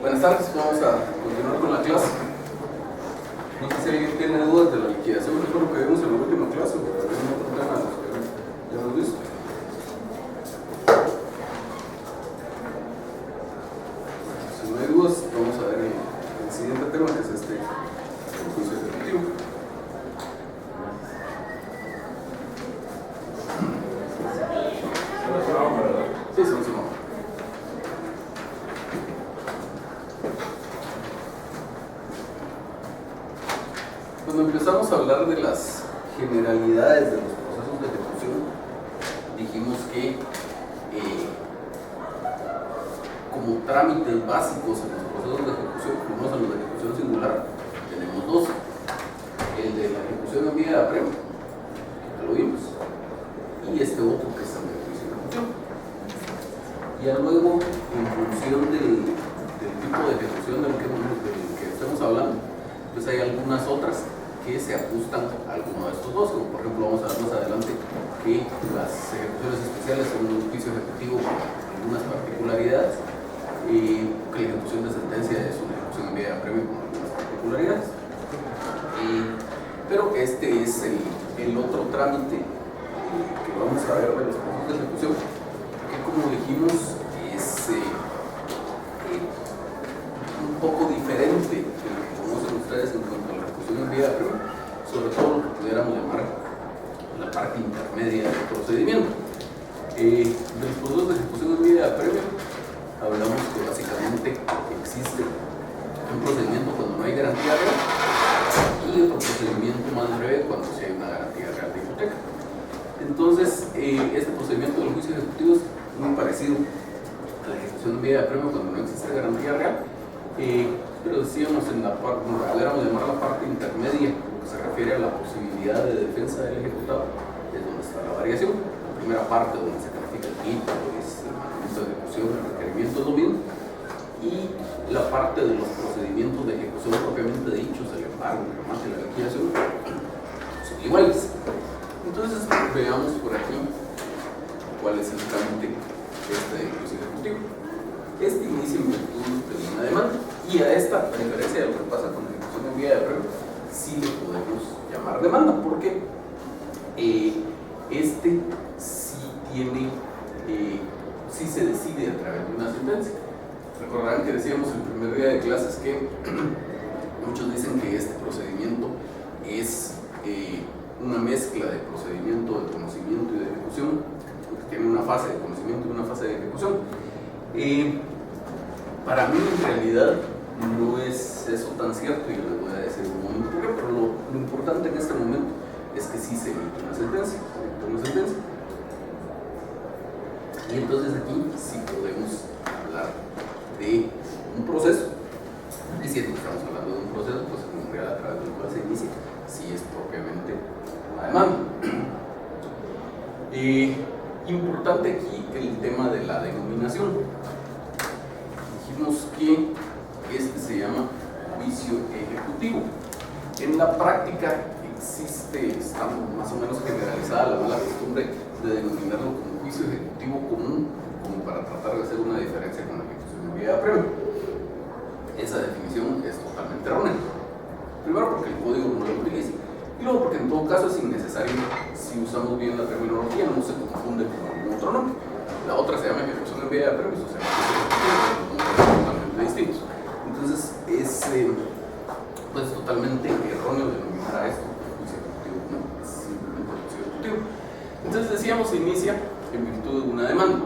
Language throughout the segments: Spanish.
Buenas tardes, vamos a continuar con la clase. No sé si alguien tiene dudas de la liquidación, recuerdo que vimos en la última clase, pero hay otro tema de los que ya hemos visto. Si no hay dudas, vamos a ver el siguiente tema, que es el juicio ejecutivo. Sí, son su nombre. Cuando empezamos a hablar de las generalidades de los procesos de ejecución, dijimos que como trámites básicos en los procesos de ejecución, como en los de ejecución singular, tenemos dos: el de la ejecución en vía de apremio, que lo vimos, y este otro que es el de juicio de ejecución. Ya luego, en función del tipo de ejecución del que estemos hablando, pues hay algunas otras que se ajustan a alguno de estos dos, como por ejemplo vamos a ver más adelante que las ejecuciones especiales son un juicio ejecutivo con algunas particularidades, que la ejecución de sentencia es una ejecución en vía de apremio con algunas particularidades, pero este es el otro trámite que vamos a ver de los procesos de ejecución, que como dijimos es un poco diferente de lo que conocen ustedes en cuanto a la ejecución en vía de apremio, sobre todo lo que pudiéramos llamar la parte intermedia del procedimiento. De los procesos de ejecución en vía de apremio hablamos que básicamente existe un procedimiento cuando no hay garantía real y otro procedimiento más breve cuando sí hay una garantía real de hipoteca. Entonces, este procedimiento del juicio ejecutivo es muy parecido a la ejecución en vía de apremio cuando no existe garantía real, pero decíamos en la parte, nos pudiéramos llamar la parte intermedia, lo que se refiere a la posibilidad de defensa del ejecutado, es donde está la variación. La primera parte donde se califica el título, es el mandamiento de ejecución, el requerimiento es lo mismo, y la parte de los procedimientos de ejecución propiamente dichos, el embargo, el remate y la liquidación, son iguales. Entonces veamos por aquí cuál es el trámite del juicio ejecutivo. Este inicia en virtud de una demanda, y a esta, a diferencia de lo que pasa con la ejecución en vía de apremio, sí le podemos llamar demanda, porque este sí tiene, sí se decide a través de una sentencia. Recordarán que decíamos el primer día de clases que muchos dicen que este procedimiento es una mezcla de procedimiento de conocimiento y de ejecución, porque tiene una fase de conocimiento y una fase de ejecución. Para mí en realidad no es eso tan cierto, y les voy a decir un momento por qué, pero lo importante en este momento es que sí se emite una sentencia, y entonces aquí sí podemos hablar de un proceso, y si estamos hablando de un proceso, pues en realidad a través del cual se inicia, sí es propiamente una demanda. Importante aquí el tema de la denominación. Dijimos que este se llama juicio ejecutivo. En la práctica está más o menos generalizada la mala costumbre de denominarlo como juicio ejecutivo común, como para tratar de hacer una diferencia con la ejecución en vía de apremio. Esa definición es totalmente errónea. Primero porque el código no lo utiliza, y luego porque en todo caso es innecesario si usamos bien la terminología, no se confunde con algún otro nombre. La otra se llama ejecución en vía de apremio, o sea, totalmente distintos. Entonces es pues totalmente erróneo denominar a esto juicio ejecutivo, no, es simplemente juicio ejecutivo. Entonces decíamos, se inicia en virtud de una demanda.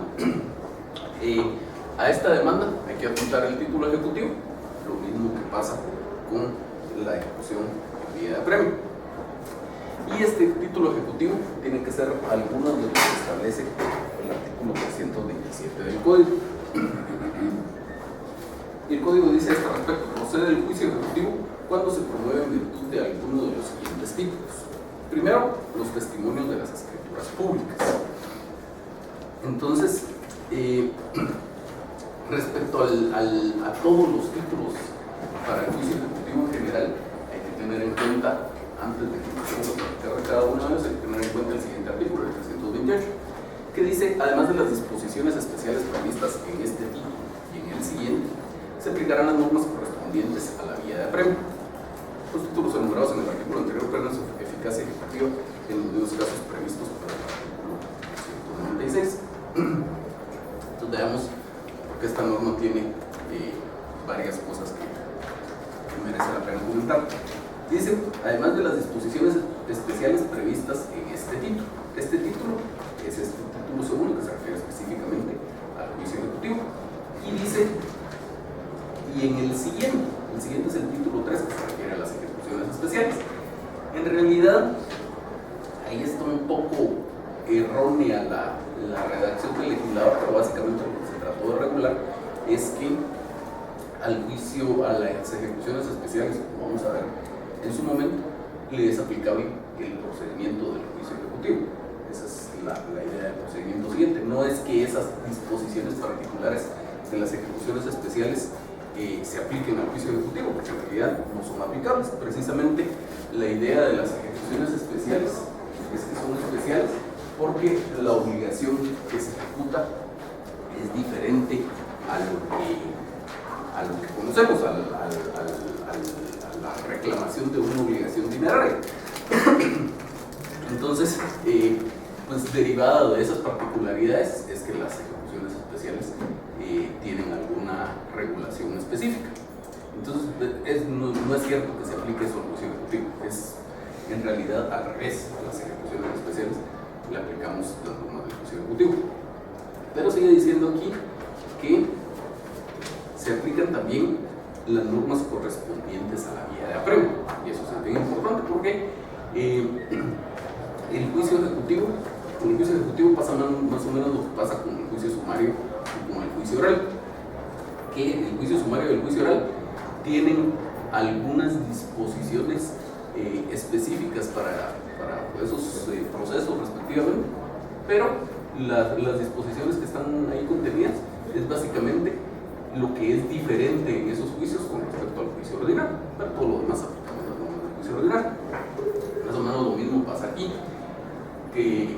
A esta demanda hay que apuntar el título ejecutivo, lo mismo que pasa con la ejecución en vía de apremio. Y este título ejecutivo tiene que ser alguno de los que establece el artículo 327 del código. Y el código dice a este respecto: procede el juicio ejecutivo cuando se promueve en virtud de alguno de los siguientes títulos. Primero, los testimonios de las escrituras públicas. Entonces, respecto a todos los títulos para el juicio ejecutivo en general, hay que tener en cuenta, antes de que empecemos a platicar de cada uno de ellos, hay que tener en cuenta el siguiente artículo, el 328. que dice, además de las disposiciones especiales previstas en este título y en el siguiente, se aplicarán las normas correspondientes a la vía de apremio. Los títulos enumerados en el artículo anterior pierden su eficacia ejecutiva en los mismos casos previstos por el artículo 196. Entonces veamos porque esta norma tiene varias cosas que merece la pena comentar. Dice, además de las disposiciones especiales previstas en este título. Este título es este título segundo que se refiere específicamente al juicio ejecutivo. Y dice, y en el siguiente es el título 3 que se refiere a las ejecuciones especiales. En realidad, ahí está un poco errónea la redacción del legislador, pero básicamente lo que se trató de regular es que al juicio, a las ejecuciones especiales, como vamos a ver en su momento, le es aplicable el procedimiento del juicio ejecutivo. Esa es la idea del procedimiento siguiente. No es que esas disposiciones particulares de las ejecuciones especiales se apliquen al juicio ejecutivo, porque en realidad no son aplicables. Precisamente la idea de las ejecuciones especiales es que son especiales porque la obligación que se ejecuta es diferente a lo que conocemos, a la reclamación de una obligación dineraria. Entonces, pues derivada de esas particularidades es que las ejecuciones especiales tienen alguna regulación específica. Entonces, no es cierto que se aplique eso al juicio ejecutivo, es en realidad al revés. A las ejecuciones especiales le aplicamos las normas del juicio ejecutivo. Pero sigue diciendo aquí que se aplican también las normas correspondientes a la vía de apremio. Y eso es bien importante porque el juicio ejecutivo pasa más o menos lo que pasa con el juicio sumario y con el juicio oral. Que el juicio sumario y el juicio oral tienen algunas disposiciones específicas para esos procesos respectivamente, pero las disposiciones que están ahí contenidas es básicamente lo que es diferente en esos juicios con respecto al juicio ordinario, pero todo lo demás aplicamos las normas del juicio ordinario. Más o menos lo mismo pasa aquí, que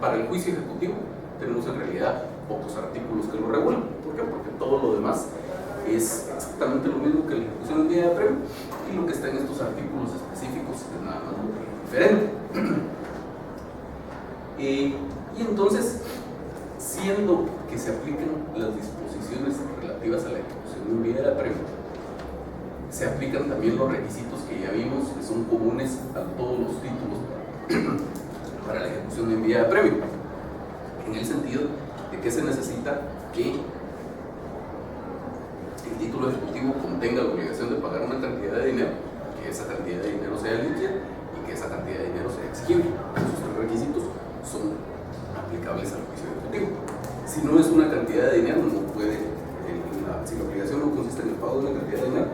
para el juicio ejecutivo tenemos en realidad pocos artículos que lo regulan. ¿Por qué? Porque todo lo demás es exactamente lo mismo que la ejecución en vía de apremio, y lo que está en estos artículos específicos es nada más lo que es diferente. Y entonces, siendo que se aplican las disposiciones relativas a la ejecución en vía de apremio, se aplican también los requisitos que ya vimos que son comunes a todos los títulos para la ejecución en vía de apremio, en el sentido de que se necesita que el título ejecutivo contenga la obligación de pagar una cantidad de dinero, que esa cantidad de dinero sea líquida y que esa cantidad de dinero sea exigible. Esos tres requisitos son aplicables al juicio ejecutivo. Si no es una cantidad de dinero, no puede, si la obligación no consiste en el pago de una cantidad de dinero,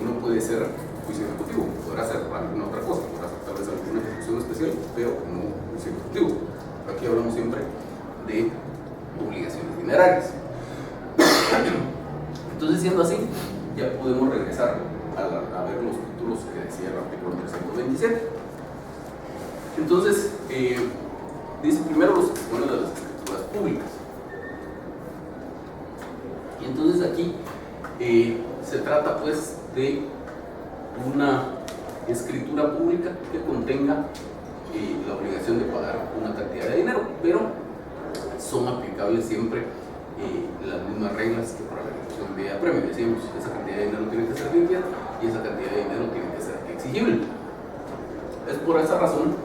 no puede ser juicio ejecutivo. Podrá ser alguna otra cosa, podrá ser tal vez alguna ejecución especial, pero no juicio ejecutivo. Aquí hablamos siempre de obligaciones dinerarias. Entonces, siendo así, ya podemos regresar a ver los títulos que decía el artículo 327. Entonces, dice primero los testimonios de las escrituras públicas. Y entonces aquí se trata pues de una escritura pública que contenga la obligación de pagar una cantidad de dinero, pero son aplicables siempre las mismas reglas que para la ejecución de apremio. Decíamos que esa cantidad de dinero tiene que ser limpia y esa cantidad de dinero tiene que ser exigible. Es por esa razón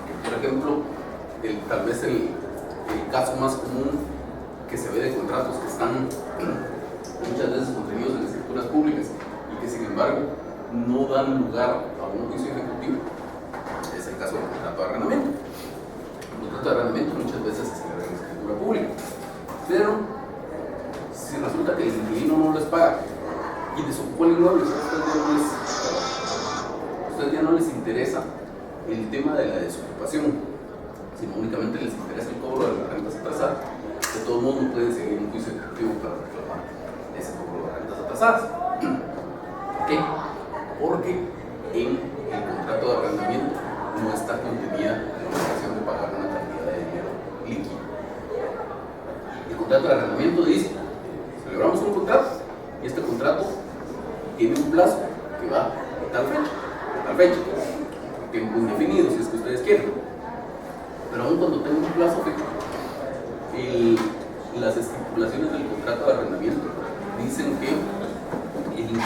que, por ejemplo, tal vez el caso más común que se ve de contratos que están muchas veces contenidos en escrituras públicas y que sin embargo no dan lugar a un juicio ejecutivo es el caso del contrato de arrendamiento. El contrato de arrendamiento muchas veces se celebra en escritura pública, pero si resulta que el inquilino no les paga y desocupó el inmueble, a ustedes ya no les interesa el tema de la desocupación, sino únicamente les interesa el cobro de las rentas atrasadas. De todos modos, no pueden seguir un juicio ejecutivo para reclamar ese cobro de rentas atrasadas. ¿Por qué? Porque en el contrato de arrendamiento no está contenida la obligación de pagar una cantidad de dinero contrato de arrendamiento dice, celebramos un contrato y este contrato tiene un plazo que va de tal fecha, tiempo indefinido si es que ustedes quieren. Pero aún cuando tenga un plazo fijo, las estipulaciones del contrato de arrendamiento dicen que el inquilino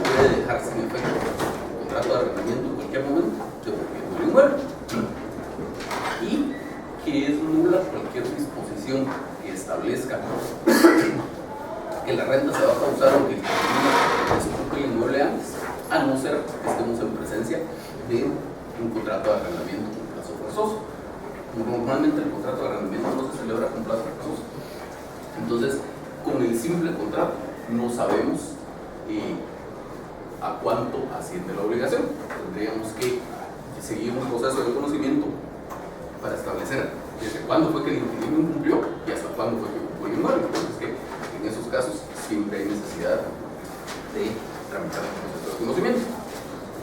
puede dejar sin efecto el contrato de arrendamiento en cualquier momento devolviendo el inmueble, y que es nula cualquier disposición que establezca que la renta se va a causar o que el inquilino desocupe el inmueble antes, a no ser que estemos en presencia de un contrato de arrendamiento con plazo forzoso. Normalmente el contrato de arrendamiento no se celebra con plazo forzoso. Entonces, con el simple contrato no sabemos a cuánto asciende la obligación. Tendríamos que seguir un proceso de conocimiento para establecer desde cuándo fue que el inquilino incumplió y hasta cuándo fue que ocupó el inmueble. Entonces, que en esos casos siempre hay necesidad de tramitar el proceso de conocimiento.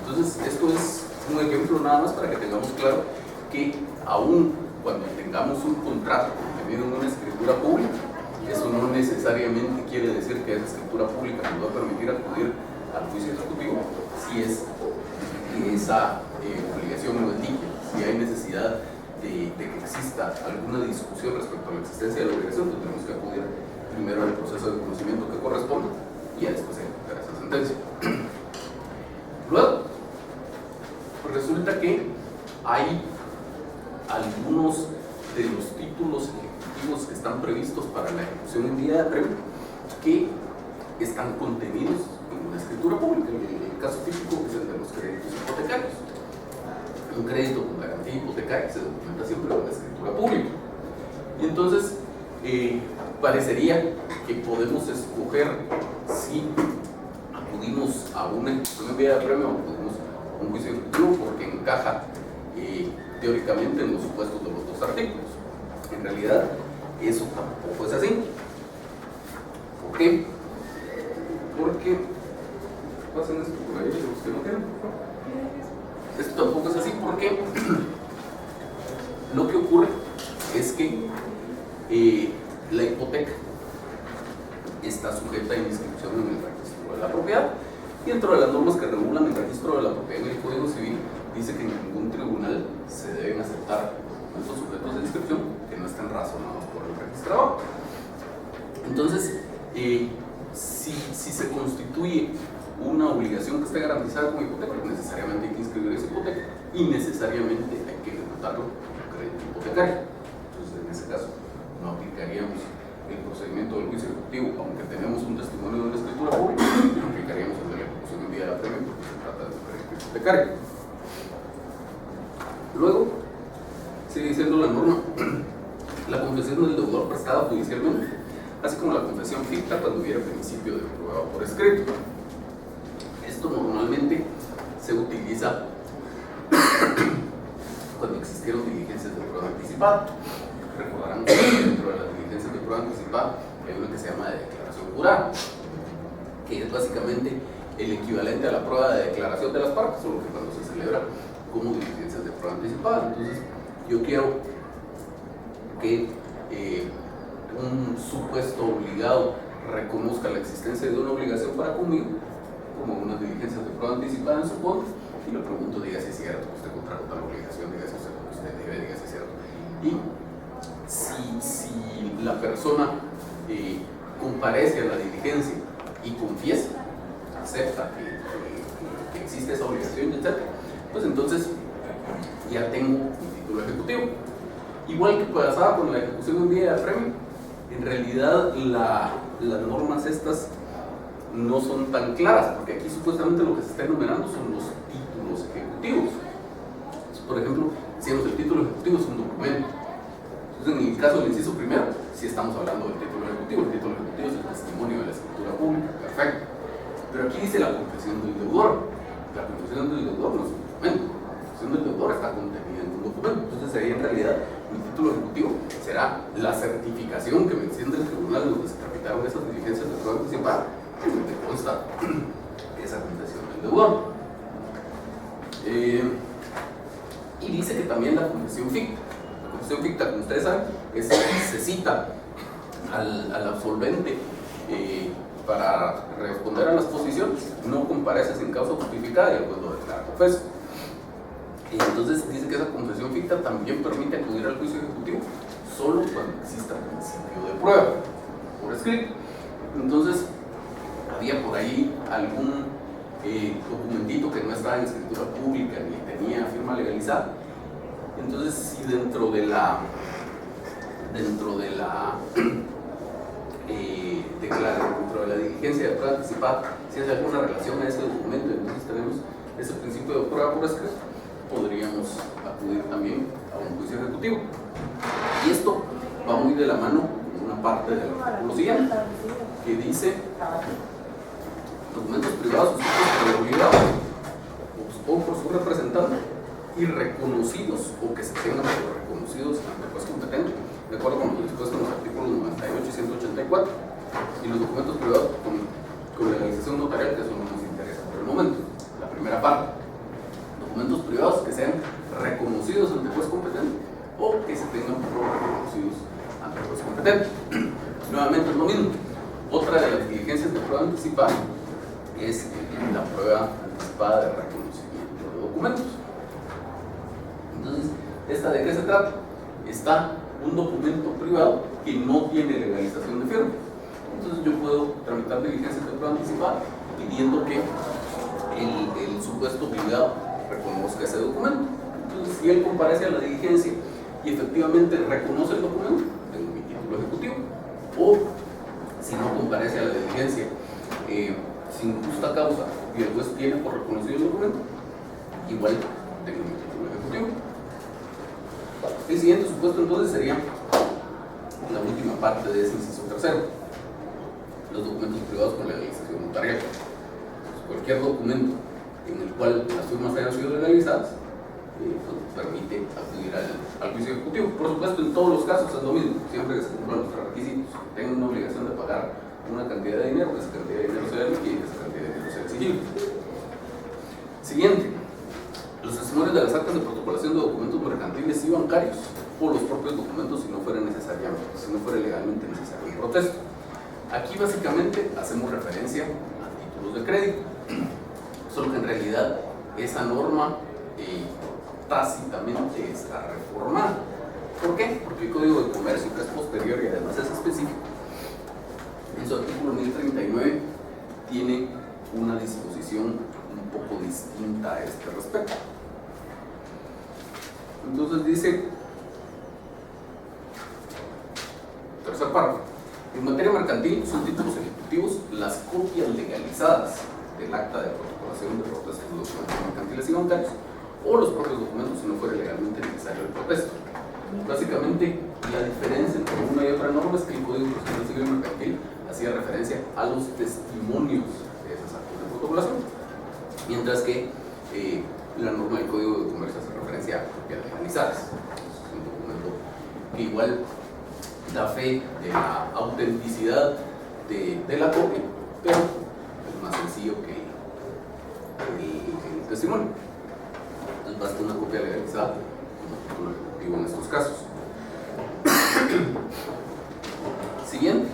Entonces, esto es un ejemplo nada más para que tengamos claro que aún cuando tengamos un contrato contenido en una escritura pública, eso no necesariamente quiere decir que esa escritura pública nos va a permitir acudir al juicio ejecutivo si es que esa obligación no es líquida, si hay necesidad de que exista alguna discusión respecto a la existencia de la obligación, pues tenemos que acudir primero al proceso de conocimiento que corresponda y ya después ejecutar esa sentencia. Luego, pues resulta que hay algunos de los títulos ejecutivos que están previstos para la ejecución en vía de apremio que están contenidos en una escritura pública. El caso típico es el de los créditos hipotecarios. Un crédito con garantía hipotecaria se documenta siempre en la escritura pública. Y entonces, parecería que podemos escoger si acudimos a una ejecución en vía de apremio o acudimos a un juicio ejecutivo porque encaja teóricamente en los supuestos de los dos artículos. En realidad, eso tampoco es así. ¿Por qué? Porque pasen esto por ahí, los que no quieran, por favor. Esto tampoco es así porque lo que ocurre es que la hipoteca está sujeta a inscripción en el registro de la propiedad, y dentro de las normas que regulan el registro de la propiedad en el Código Civil dice que en ningún tribunal se deben aceptar documentos sujetos de inscripción que no estén razonados por el registrador. Entonces, si se constituye una obligación que esté garantizada como hipoteca, necesariamente hay que inscribir esa hipoteca y necesariamente hay que ejecutarlo como crédito hipotecario. Entonces, en ese caso, no aplicaríamos el procedimiento del juicio ejecutivo, aunque tenemos un testimonio de una escritura pública, no aplicaríamos el de la ejecución en vía de apremio porque se trata de un crédito hipotecario. Luego, sigue diciendo la norma, la confesión del deudor prestada judicialmente, así como la confesión ficta cuando hubiera principio de prueba por escrito. Esto normalmente se utiliza cuando existieron diligencias de prueba anticipada. Recordarán que dentro de las diligencias de prueba anticipada hay una que se llama de declaración jurada, que es básicamente el equivalente a la prueba de declaración de las partes, solo que cuando se celebra como diligencias de prueba anticipada. Entonces, yo quiero que un supuesto obligado reconozca la existencia de una obligación para conmigo, como unas diligencias de prueba anticipada en su contra, y le pregunto, diga si es cierto que usted contrajo tal obligación, diga si usted debe, diga si es cierto. Y si la persona comparece a la diligencia y confiesa, acepta que existe esa obligación, etc., pues entonces ya tengo mi título ejecutivo. Igual que pasaba con la ejecución en vía de apremio, en realidad las normas estas no son tan claras, porque aquí supuestamente lo que se está enumerando son los títulos ejecutivos. Entonces, por ejemplo, decíamos el título ejecutivo es un documento. Entonces, en el caso del inciso primero, sí estamos hablando del título ejecutivo. El título ejecutivo es el testimonio de la escritura pública, perfecto. Pero aquí dice la confesión del deudor. La confesión del deudor no es un documento. La confesión del deudor está contenida en un documento. Entonces, ahí en realidad mi título ejecutivo será la certificación que me extiende el tribunal donde se tramitaron esas diligencias de prueba anticipada, en donde consta esa confesión del deudor. Y dice que también la confesión ficta. La confesión ficta, como ustedes saben, se cita al absolvente para responder a las posiciones, no comparece sin causa justificada y el juez lo declara confeso. Entonces dice que esa confesión ficta también permite acudir al juicio ejecutivo solo cuando exista principio de prueba por escrito. Entonces había por ahí algún documentito que no estaba en escritura pública ni tenía firma legalizada. Entonces si dentro de la diligencia de prueba anticipada si hace alguna relación a ese documento, entonces tenemos ese principio de prueba por escrito, podríamos acudir también a un juicio ejecutivo. Y esto va muy de la mano con una parte del artículo siguiente, que dice: documentos privados suscritos por el obligado o por su representante y reconocidos o que se tengan por reconocidos ante el juez competente, de acuerdo con lo dispuesto en los artículos 98 y 184, y los documentos privados con legalización notarial, que eso no nos interesa por el momento. La primera parte: documentos privados que sean reconocidos ante el juez competente o que se tengan por reconocidos ante el juez competente. Nuevamente es lo mismo. Otra de las diligencias de prueba anticipada es la prueba anticipada de reconocimiento de documentos. Entonces, ¿esta de qué se trata? Está un documento privado que no tiene legalización de firma. Entonces yo puedo tramitar diligencias de prueba anticipada pidiendo que el supuesto obligado reconozca ese documento. Entonces, si él comparece a la diligencia y efectivamente reconoce el documento, tengo mi título ejecutivo. O si no comparece a la diligencia sin justa causa y el juez tiene por reconocido el documento, igual tengo mi título ejecutivo. El siguiente supuesto entonces sería la última parte de ese inciso tercero: los documentos privados con legalización notarial. Cualquier documento en el cual las firmas hayan sido legalizadas permite acudir al juicio ejecutivo. Por supuesto, en todos los casos es lo mismo, siempre que se cumplan los requisitos, tengan una obligación de pagar una cantidad de dinero, que esa cantidad de dinero sea líquida y que esa cantidad de dinero sea exigible. Siguiente: los testimonios de las actas de protocolación de documentos mercantiles y bancarios o los propios documentos si no fuera legalmente necesario el protesto. Aquí básicamente hacemos referencia a títulos de crédito, solo que en realidad esa norma tácitamente está reformada. ¿Por qué? Porque el Código de Comercio, que es posterior y además es específico, en su artículo 1039 tiene una disposición un poco distinta a este respecto. Entonces dice, tercer párrafo: en materia mercantil son títulos ejecutivos las copias legalizadas del acta de protocolación de protestos de documentos mercantiles y bancarios o los propios documentos si no fuera legalmente necesario el protesto. Básicamente, la diferencia entre una y otra norma es que el Código Procesal Civil Mercantil hacía referencia a los testimonios de esas actas de protocolación, mientras que la norma del Código de Comercio hace referencia a copias legalizadas. Es un documento que igual da fe de la autenticidad de la copia, pero es más sencillo que el testimonio. Entonces basta una copia legalizada como título ejecutivo en estos casos. Siguiente: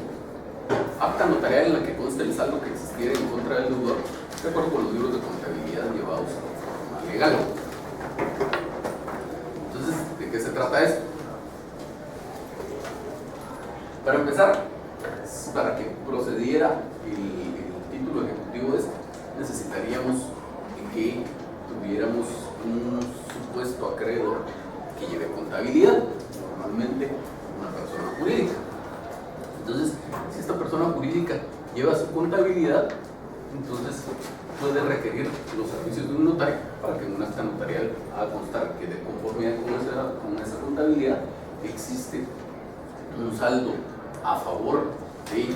acta notarial en la que conste el saldo que existiera en contra del deudor, de acuerdo con los libros de contabilidad llevados de forma legal. Entonces, ¿de qué se trata esto? Para empezar, para que procediera el título ejecutivo necesitaríamos que tuviéramos un supuesto acreedor que lleve contabilidad, normalmente una persona jurídica. Entonces, si esta persona jurídica lleva su contabilidad, entonces puede requerir los servicios de un notario para que en un acta notarial haga constar que de conformidad con esa contabilidad existe un saldo a favor del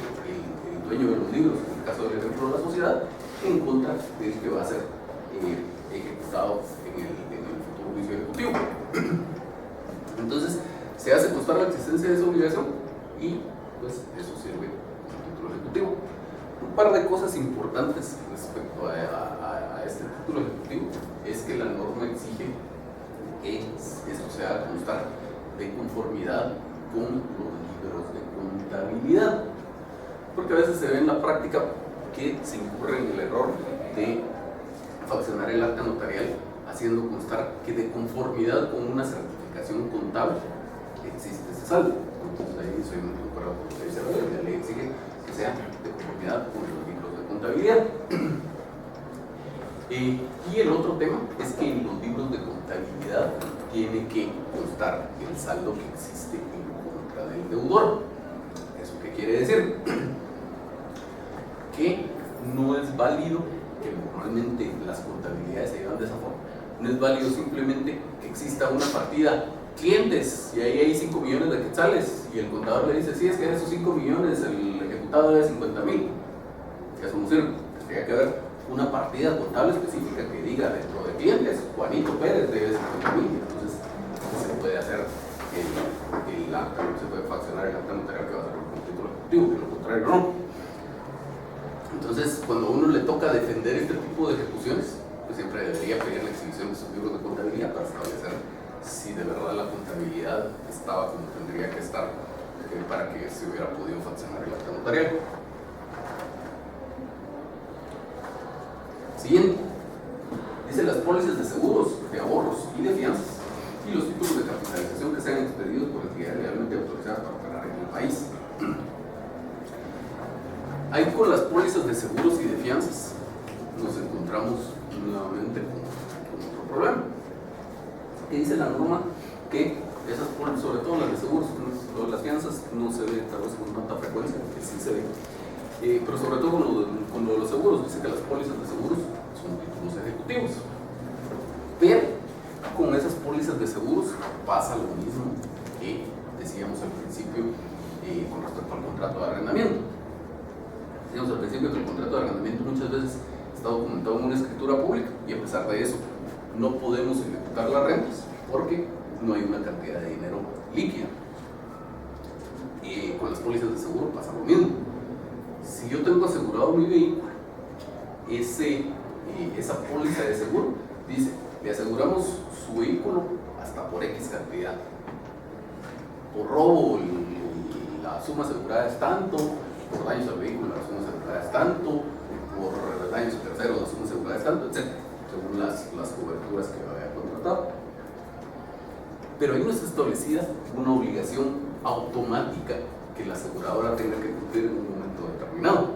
dueño de los libros, en el caso del ejemplo de la sociedad, en contra del que va a ser ejecutado en el futuro juicio ejecutivo. Entonces se hace constar la existencia de esa obligación y pues eso sirve como título ejecutivo. Un par de cosas importantes respecto a este título ejecutivo es que la norma exige que esto se haga constar de conformidad con los libros de contabilidad. Porque a veces se ve en la práctica que se incurre en el error de faccionar el acta notarial haciendo constar que de conformidad con una certificación contable existe ese saldo. Entonces ahí soy muy comparado con lo que dice la ley. La ley exige que sea de conformidad con los libros de contabilidad. Y el otro tema es que en los libros de contabilidad tiene que constar el saldo que existe en contra del deudor. ¿Eso qué quiere decir? Que no es válido, que normalmente las contabilidades se llevan de esa forma, no es válido simplemente que exista una partida clientes y ahí hay 5 millones de quetzales y el contador le dice, sí, es que de esos 5 millones el ejecutado debe 50,000. Eso no sirve, tendría que haber una partida contable específica que diga dentro de clientes, Juanito Pérez debe 50,000. Entonces se puede hacer el acta, se puede faccionar el acta notarial que va a ser un título ejecutivo, que lo contrario no. Entonces, cuando a uno le toca defender este tipo de ejecuciones, pues siempre debería pedir la exhibición de sus libros de contabilidad para establecer si de verdad la contabilidad estaba como tendría que estar para que se hubiera podido faccionar el acta notarial. Siguiente, dice las pólizas de seguros, de ahorros y de fianzas y los títulos de capitalización que sean expedidos por entidades legalmente autorizadas para operar en el país. Ahí con las pólizas de seguros y de fianzas nos encontramos nuevamente con otro problema. Que dice la norma que esas pólizas, sobre todo las de seguros, las fianzas no se ve tal vez con tanta frecuencia, que sí se ve. Pero sobre todo con lo de los seguros, dice que las pólizas de seguros son títulos ejecutivos. Pero con esas pólizas de seguros pasa lo mismo que decíamos al principio con respecto al contrato de arrendamiento. Decíamos al principio que el contrato de arrendamiento muchas veces está documentado en una escritura pública y a pesar de eso no podemos ejecutar las rentas porque no hay una cantidad de dinero líquida. Con las pólizas de seguro pasa lo mismo. Si yo tengo asegurado mi vehículo, esa póliza de seguro dice, le aseguramos su vehículo hasta por X cantidad. Por robo la suma asegurada es tanto, por daños al vehículo la suma asegurada es tanto, por daños a terceros la suma asegurada es tanto, etc. Según las coberturas que haya contratado. Pero ahí no está establecida una obligación automática que la aseguradora tenga que cumplir en un momento determinado.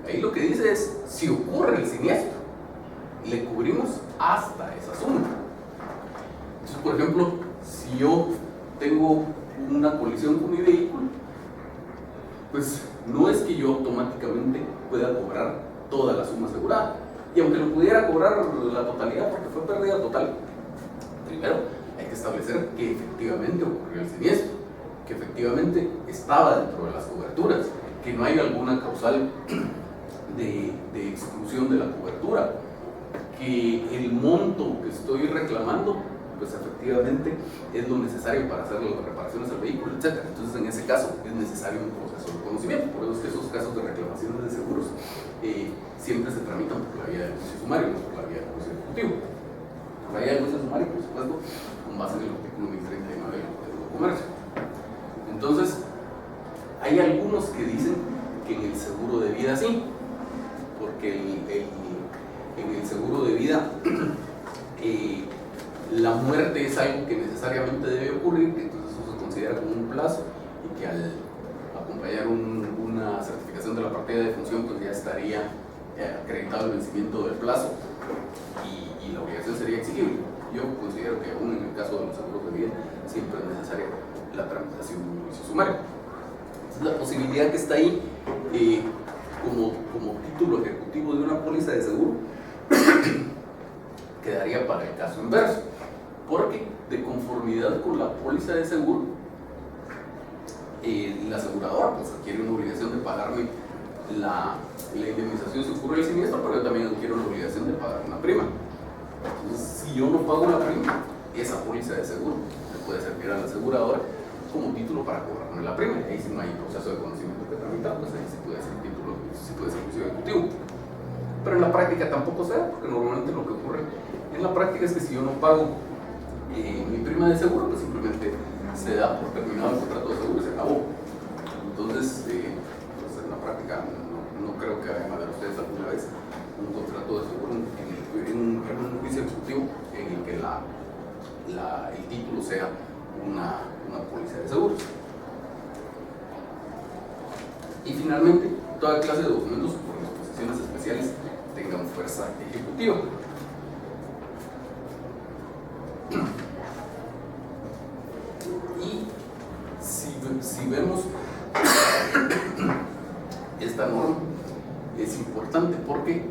Ahí lo que dice es, si ocurre el siniestro, le cubrimos hasta esa suma. Entonces, por ejemplo, si yo tengo una colisión con mi vehículo, pues no es que yo automáticamente pueda cobrar toda la suma asegurada. Y aunque lo pudiera cobrar la totalidad porque fue pérdida total, primero hay que establecer que efectivamente ocurrió el siniestro, que efectivamente estaba dentro de las coberturas, que no hay alguna causal de exclusión de la cobertura, que el monto que estoy reclamando pues efectivamente es lo necesario para hacer las reparaciones al vehículo, etc. Entonces en ese caso es necesario un proceso de conocimiento. Por eso es que esos casos de reclamaciones de seguros siempre se tramitan por la vía del juicio sumario, no por la vía del juicio ejecutivo. Por la vía del juicio sumario, por supuesto, con base en el artículo 1039 del Código de Comercio. Entonces, hay algunos que dicen que en el seguro de vida sí, porque en el seguro de vida la muerte es algo que necesariamente debe ocurrir, entonces eso se considera como un plazo y que al acompañar una certificación de la partida de función pues ya estaría acreditado el vencimiento del plazo y la obligación sería exigible. Yo considero que aún en el caso de los seguros de vida siempre es necesaria la tramitación de un juicio sumario. Entonces la posibilidad que está ahí como título ejecutivo de una póliza de seguro quedaría para el caso inverso, porque de conformidad con la póliza de seguro la aseguradora pues adquiere una obligación de pagarme la indemnización si ocurre el siniestro, pero yo también adquiero la obligación de pagar una prima. Entonces, si yo no pago la prima, esa póliza de seguro le puede servir a la aseguradora como título para cobrarme la prima. Y ahí si no hay proceso de conocimiento que tramitar, pues ahí sí puede ser título, sí puede ser juicio ejecutivo. Pero en la práctica tampoco se da, porque normalmente lo que ocurre en la práctica es que si yo no pago mi prima de seguro, pues simplemente se da por terminado el contrato de seguro una póliza de seguros. Y finalmente, toda clase de documentos por disposiciones especiales tengan fuerza ejecutiva. Y si vemos esta norma, es importante porque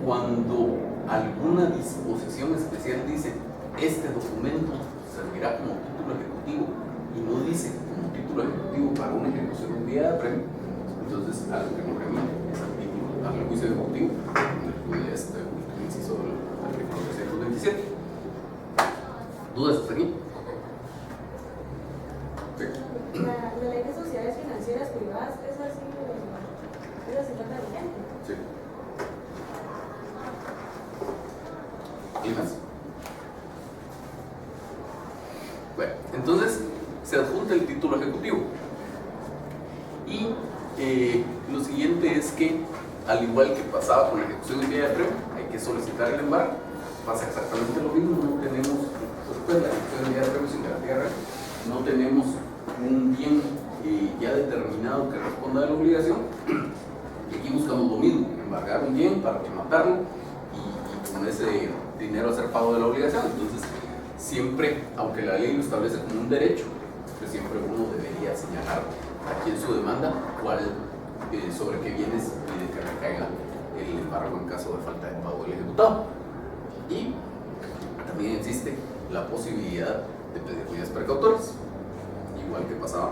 cuando alguna disposición especial dice este documento servirá como título ejecutivo y no dice como título ejecutivo para una ejecución en vía de apremio, entonces algo que no remite es al título, al juicio ejecutivo, en el inciso del artículo 327. ¿Dudas hasta aquí? Sí. La ley de sociedades financieras privadas, esa sí está vigente. Sí. ¿Y más? Bueno, entonces se adjunta el título ejecutivo. Y lo siguiente es que, al igual que pasaba con la ejecución en vía de apremio, hay que solicitar el embargo. Pasa exactamente lo mismo, no tenemos, después de la ejecución en vía de apremio sin garantía real, no tenemos un bien ya determinado que responda a la obligación. Y aquí buscamos lo mismo, embargar un bien para rematarlo y con ese dinero hacer pago de la obligación. Entonces, siempre, aunque la ley lo establece como un derecho, pues siempre uno debería señalar aquí en su demanda sobre qué bienes pide que recaiga el embargo en caso de falta de pago del ejecutado. Y también existe la posibilidad de pedir medidas precautorias, igual que pasaba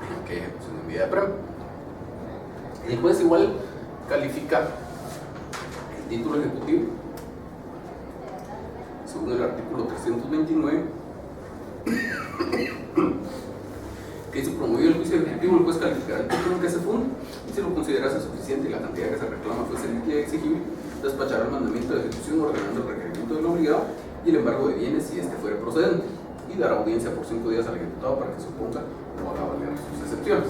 en aquella ejecución en vía de apremio. El juez igual califica el título ejecutivo según el artículo 329, que se promovió el juicio ejecutivo. El juez calificará el título en que se funda y si lo considerase suficiente y la cantidad que se reclama fuese líquida y exigible, despachará el mandamiento de ejecución ordenando el requerimiento del obligado y el embargo de bienes si este fuere procedente, y dará audiencia por 5 días al ejecutado para que se oponga o haga valer sus excepciones.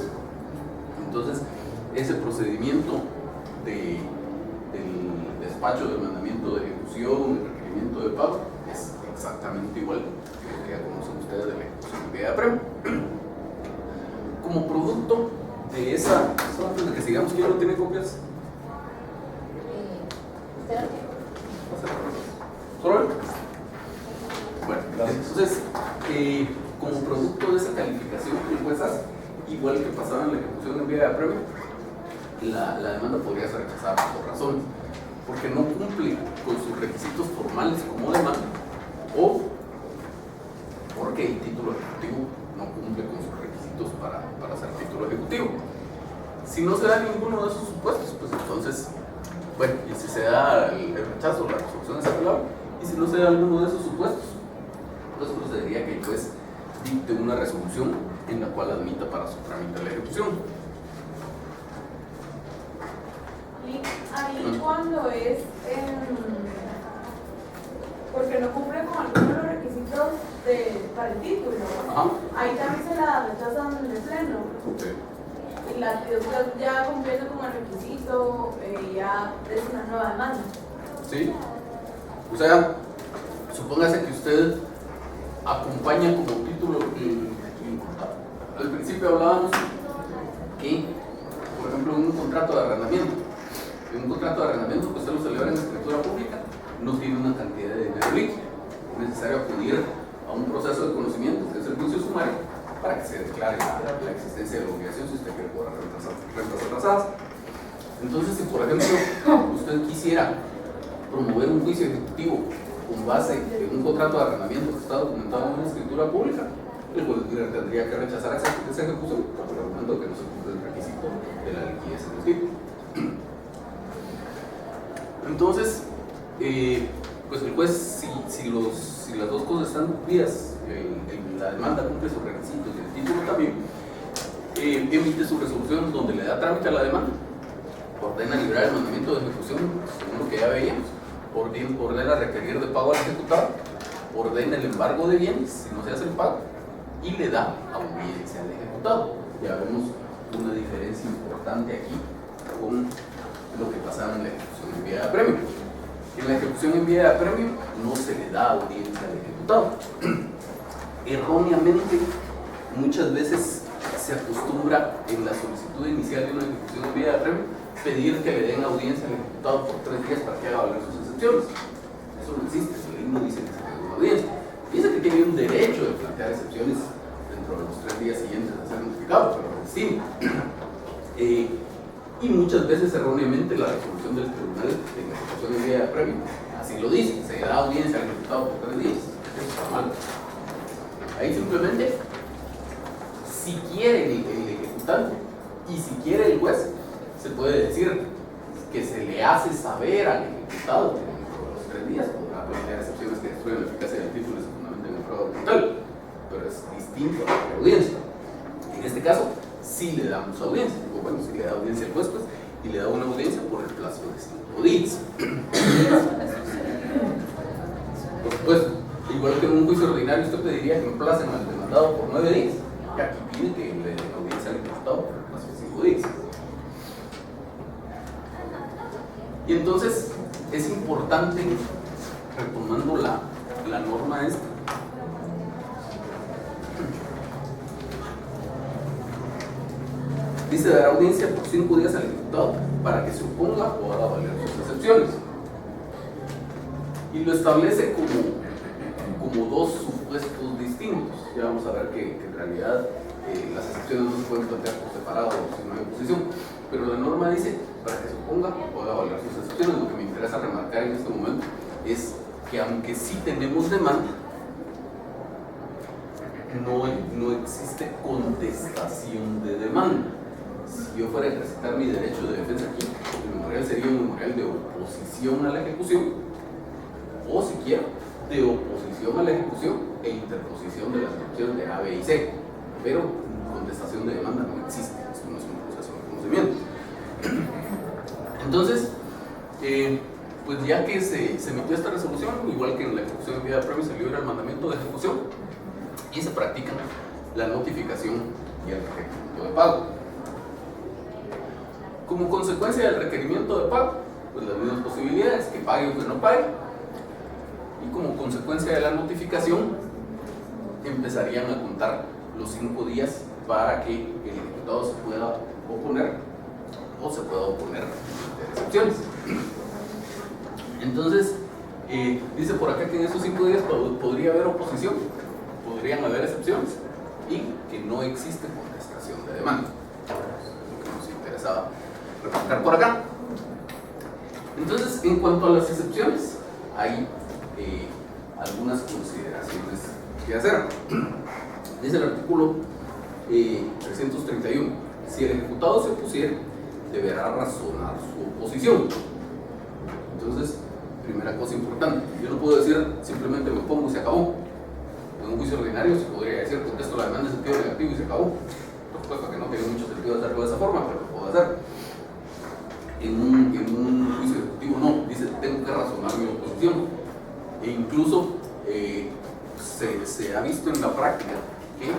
Entonces, ese procedimiento del despacho del mandamiento de ejecución, el requerimiento de pago, es exactamente igual que lo que ya conocen ustedes de la ejecución en vía de apremio. Como producto de esa, solo antes de que sigamos, ¿quién no tiene copias? ¿Usted lo tiene? ¿Solo él? Bueno, entonces, como producto de esa calificación que el juez hace, igual que pasaba en la ejecución en vía de apremio, la demanda podría ser rechazada por razones, porque no cumple con sus requisitos formales como demanda, o porque el título ejecutivo no cumple con sus requisitos para ser título ejecutivo. Si no se da ninguno de esos supuestos, pues entonces, bueno, y si se da el rechazo, la resolución es apelable, y si no se da alguno de esos supuestos, pues procedería que el juez dicte una resolución en la cual admita para su trámite la ejecución. Y ahí cuando es porque no cumple con algunos de los requisitos para el título, Ajá. ahí también se la rechazan en el pleno. Okay. Y después ya cumpliendo con el requisito, ya es una nueva demanda. ¿Sí? O sea, supóngase que usted acompaña como título al principio hablábamos que, por ejemplo, en un contrato de arrendamiento, que usted lo celebra en escritura pública, no tiene una cantidad de dinero líquido. Es necesario acudir a un proceso de conocimiento, que es el juicio sumario, para que se declare la existencia de la obligación si usted quiere cobrar rentas atrasadas. Entonces, si por ejemplo usted quisiera promover un juicio ejecutivo con base en un contrato de arrendamiento que está documentado en una escritura pública, el juez tendría que rechazar esa ejecución, por lo tanto que no se cumple el requisito de la liquidez en el título. Entonces, pues el juez, si las dos cosas están cumplidas, la demanda cumple sus requisitos y el título también, emite su resolución donde le da trámite a la demanda, ordena liberar el mandamiento de ejecución, según lo que ya veíamos, ordena requerir de pago al ejecutado, ordena el embargo de bienes si no se hace el pago y le da audiencia al ejecutado. Ya vemos una diferencia importante aquí con lo que pasaba en la ejecución en vía de apremio. En la ejecución en vía de apremio no se le da audiencia al ejecutado. erróneamente, muchas veces se acostumbra en la solicitud inicial de una ejecución en vía de apremio pedir que le den audiencia al ejecutado por 3 días para que haga valer sus excepciones. Eso no existe, la ley no dice que se le dé una audiencia. Dice que tiene un derecho de plantear excepciones dentro de los 3 días siguientes a ser notificado, pero no es distinto. Y muchas veces erróneamente la resolución del tribunal en la ejecución en vía de apremio así lo dice, se da audiencia al ejecutado por 3 días. Eso está mal. Ahí simplemente, si quiere el ejecutante y si quiere el juez, se puede decir que se le hace saber al ejecutado que dentro de los 3 días podrá plantear excepciones que destruyen la eficacia del título y se fundamenten en el fraude documental, pero es distinto a la audiencia. En este caso, sí le damos audiencia, o bueno, si le da audiencia al juez, pues, y le da una audiencia por el plazo de 5 días. Por supuesto, igual que en un juicio ordinario, usted pediría que emplacen al demandado por 9 días, y aquí pide que le den audiencia al imputado por el plazo de 5 días. Y entonces es importante, retomando la norma esta, dice dar audiencia por 5 días al imputado para que se oponga o haga valer sus excepciones. Y lo establece como 2 supuestos distintos. Ya vamos a ver que en realidad las excepciones no se pueden plantear por separado o si no hay oposición, pero la norma dice para que se oponga o haga valer sus excepciones. Lo que me interesa remarcar en este momento es que aunque sí tenemos demanda, no existe contestación de demanda. Si yo fuera a ejercitar mi derecho de defensa aquí, el memorial sería un memorial de oposición a la ejecución, o si quiero, de oposición a la ejecución e interposición de las excepciones de A, B y C, pero contestación de demanda no existe. Esto no es un proceso de reconocimiento. Entonces, pues ya que se emitió esta resolución, igual que en la ejecución en vía de apremio se libra el mandamiento de ejecución y se practica la notificación y el requerimiento de pago. Como consecuencia del requerimiento de pago, pues las mismas posibilidades, que pague o que no pague, y como consecuencia de la notificación empezarían a contar los 5 días para que el ejecutado se pueda oponer o se pueda oponer de excepciones. Entonces, dice por acá que en esos 5 días podría haber oposición, podrían haber excepciones y que no existe contestación de demanda. Lo que nos interesaba remarcar por acá. Entonces, en cuanto a las excepciones, hay algunas consideraciones que hacer. Dice el artículo 331: si el ejecutado se opusiere, deberá razonar su oposición. Entonces, primera cosa importante, yo no puedo decir simplemente me opongo y se acabó. En un juicio ordinario se podría decir contesto la demanda en sentido negativo y se acabó. Por supuesto que no tiene mucho sentido hacerlo de esa forma, pero lo puedo hacer. En un juicio ejecutivo no, dice tengo que razonar mi oposición. E incluso se ha visto en la práctica que